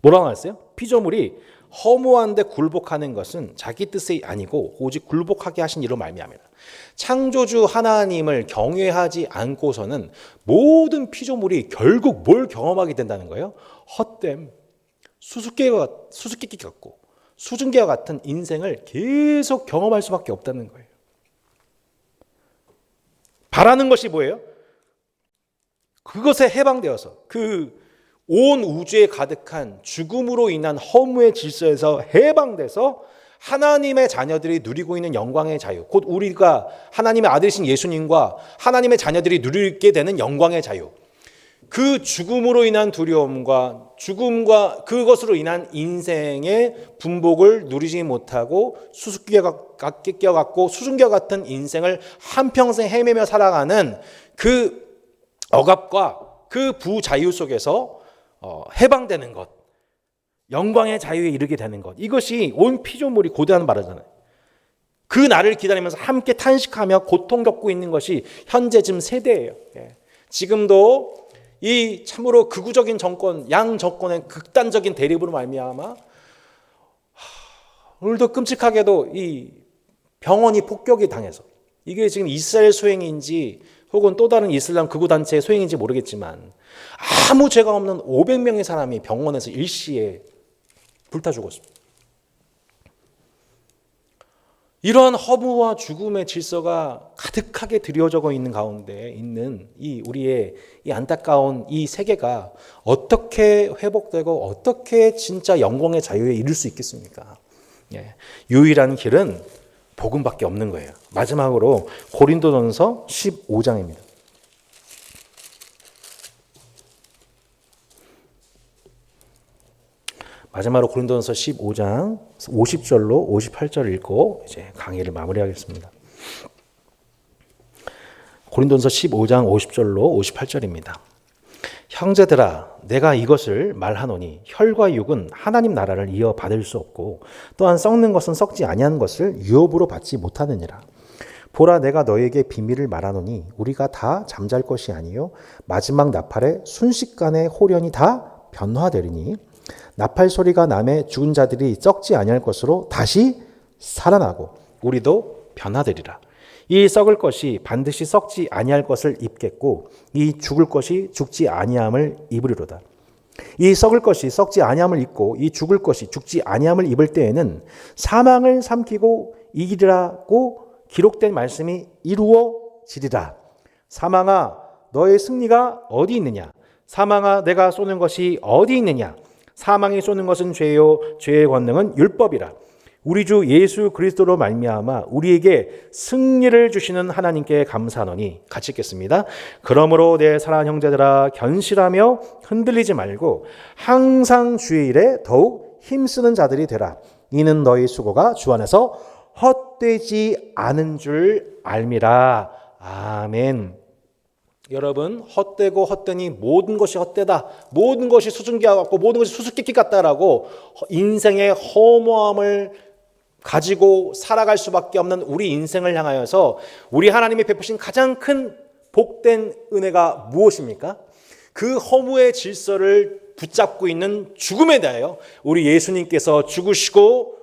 Speaker 1: 뭐라고 했어요? 피조물이 허무한데 굴복하는 것은 자기 뜻이 아니고 오직 굴복하게 하신 이로 말미암이라. 창조주 하나님을 경외하지 않고서는 모든 피조물이 결국 뭘 경험하게 된다는 거예요? 헛됨, 수수께끼 같고 수증기와 같은 인생을 계속 경험할 수밖에 없다는 거예요. 바라는 것이 뭐예요? 그것에 해방되어서 그 온 우주에 가득한 죽음으로 인한 허무의 질서에서 해방돼서 하나님의 자녀들이 누리고 있는 영광의 자유, 곧 우리가 하나님의 아들이신 예수님과 하나님의 자녀들이 누리게 되는 영광의 자유, 그 죽음으로 인한 두려움과 죽음과 그것으로 인한 인생의 분복을 누리지 못하고 수수께끼와 같고 수증기와 같은 인생을 한평생 헤매며 살아가는 그 억압과 그 부자유 속에서 해방되는 것, 영광의 자유에 이르게 되는 것, 이것이 온 피조물이 고대하는 바라잖아요. 그 날을 기다리면서 함께 탄식하며 고통 겪고 있는 것이 현재 지금 세대예요. 지금도 이 참으로 극우적인 정권, 양 정권의 극단적인 대립으로 말미암아 오늘도 끔찍하게도 이 병원이 폭격이 당해서, 이게 지금 이스라엘 소행인지 혹은 또 다른 이슬람 극우 단체의 소행인지 모르겠지만 아무 죄가 없는 500명의 사람이 병원에서 일시에 불타 죽었습니다. 이러한 허무와 죽음의 질서가 가득하게 드리워져 있는 가운데 있는 이 우리의 이 안타까운 이 세계가 어떻게 회복되고 어떻게 진짜 영광의 자유에 이룰 수 있겠습니까? 유일한 길은 복음밖에 없는 거예요. 마지막으로 고린도전서 15장입니다. 마지막으로 고린도전서 15장 50절로 58절을 읽고 이제 강의를 마무리하겠습니다. 고린도전서 15장 50절로 58절입니다. 형제들아, 내가 이것을 말하노니 혈과 육은 하나님 나라를 이어받을 수 없고 또한 썩는 것은 썩지 아니한 것을 유업으로 받지 못하느니라. 보라, 내가 너에게 비밀을 말하노니 우리가 다 잠잘 것이 아니요 마지막 나팔에 순식간에 홀연히 다 변화되리니 나팔 소리가 나매 죽은 자들이 썩지 아니할 것으로 다시 살아나고 우리도 변화되리라. 이 썩을 것이 반드시 썩지 아니할 것을 입겠고 이 죽을 것이 죽지 아니함을 입으리로다. 이 썩을 것이 썩지 아니함을 입고 이 죽을 것이 죽지 아니함을 입을 때에는 사망을 삼키고 이기리라고 기록된 말씀이 이루어지리라. 사망아, 너의 승리가 어디 있느냐? 사망아, 내가 쏘는 것이 어디 있느냐? 사망이 쏘는 것은 죄요 죄의 권능은 율법이라. 우리 주 예수 그리스도로 말미암아 우리에게 승리를 주시는 하나님께 감사하노니. 같이 읽겠습니다. 그러므로 내 사랑하는 형제들아, 견실하며 흔들리지 말고 항상 주의 일에 더욱 힘쓰는 자들이 되라. 이는 너희 수고가 주 안에서 헛되지 않은 줄 알미라. 아멘. 여러분, 헛되고 헛되니 모든 것이 헛되다, 모든 것이 수증기와 같고 모든 것이 수수께끼 같다라고 인생의 허무함을 가지고 살아갈 수밖에 없는 우리 인생을 향하여서 우리 하나님이 베푸신 가장 큰 복된 은혜가 무엇입니까? 그 허무의 질서를 붙잡고 있는 죽음에 대하여 우리 예수님께서 죽으시고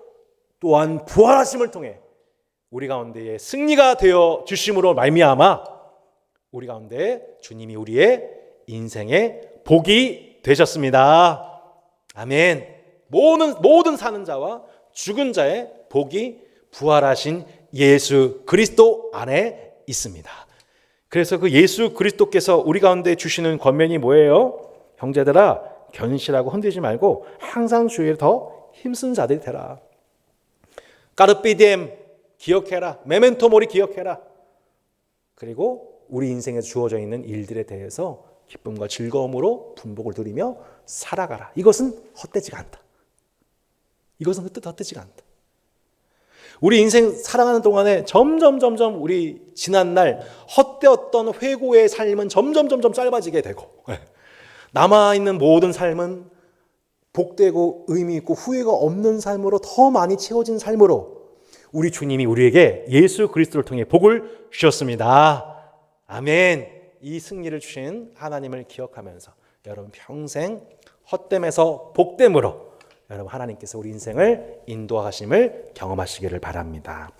Speaker 1: 또한 부활하심을 통해 우리 가운데에 승리가 되어 주심으로 말미암아 우리 가운데 주님이 우리의 인생의 복이 되셨습니다. 아멘. 모든 사는 자와 죽은 자의 복이 부활하신 예수 그리스도 안에 있습니다. 그래서 그 예수 그리스도께서 우리 가운데 주시는 권면이 뭐예요? 형제들아, 견실하고 흔들지 말고 항상 주위에 더 힘쓴 자들이 되라. 까르피디엠 기억해라. 메멘토 모리 기억해라. 그리고 우리 인생에 주어져 있는 일들에 대해서 기쁨과 즐거움으로 분복을 누리며 살아가라. 이것은 헛되지가 않다. 이것은 헛되지가 않다. 우리 인생 살아가는 동안에 점점 우리 지난날 헛되었던 회고의 삶은 점점 짧아지게 되고, 남아있는 모든 삶은 복되고 의미 있고 후회가 없는 삶으로 더 많이 채워진 삶으로 우리 주님이 우리에게 예수 그리스도를 통해 복을 주셨습니다. 아멘. 이 승리를 주신 하나님을 기억하면서 여러분 평생 헛됨에서 복됨으로 여러분 하나님께서 우리 인생을 인도하심을 경험하시기를 바랍니다.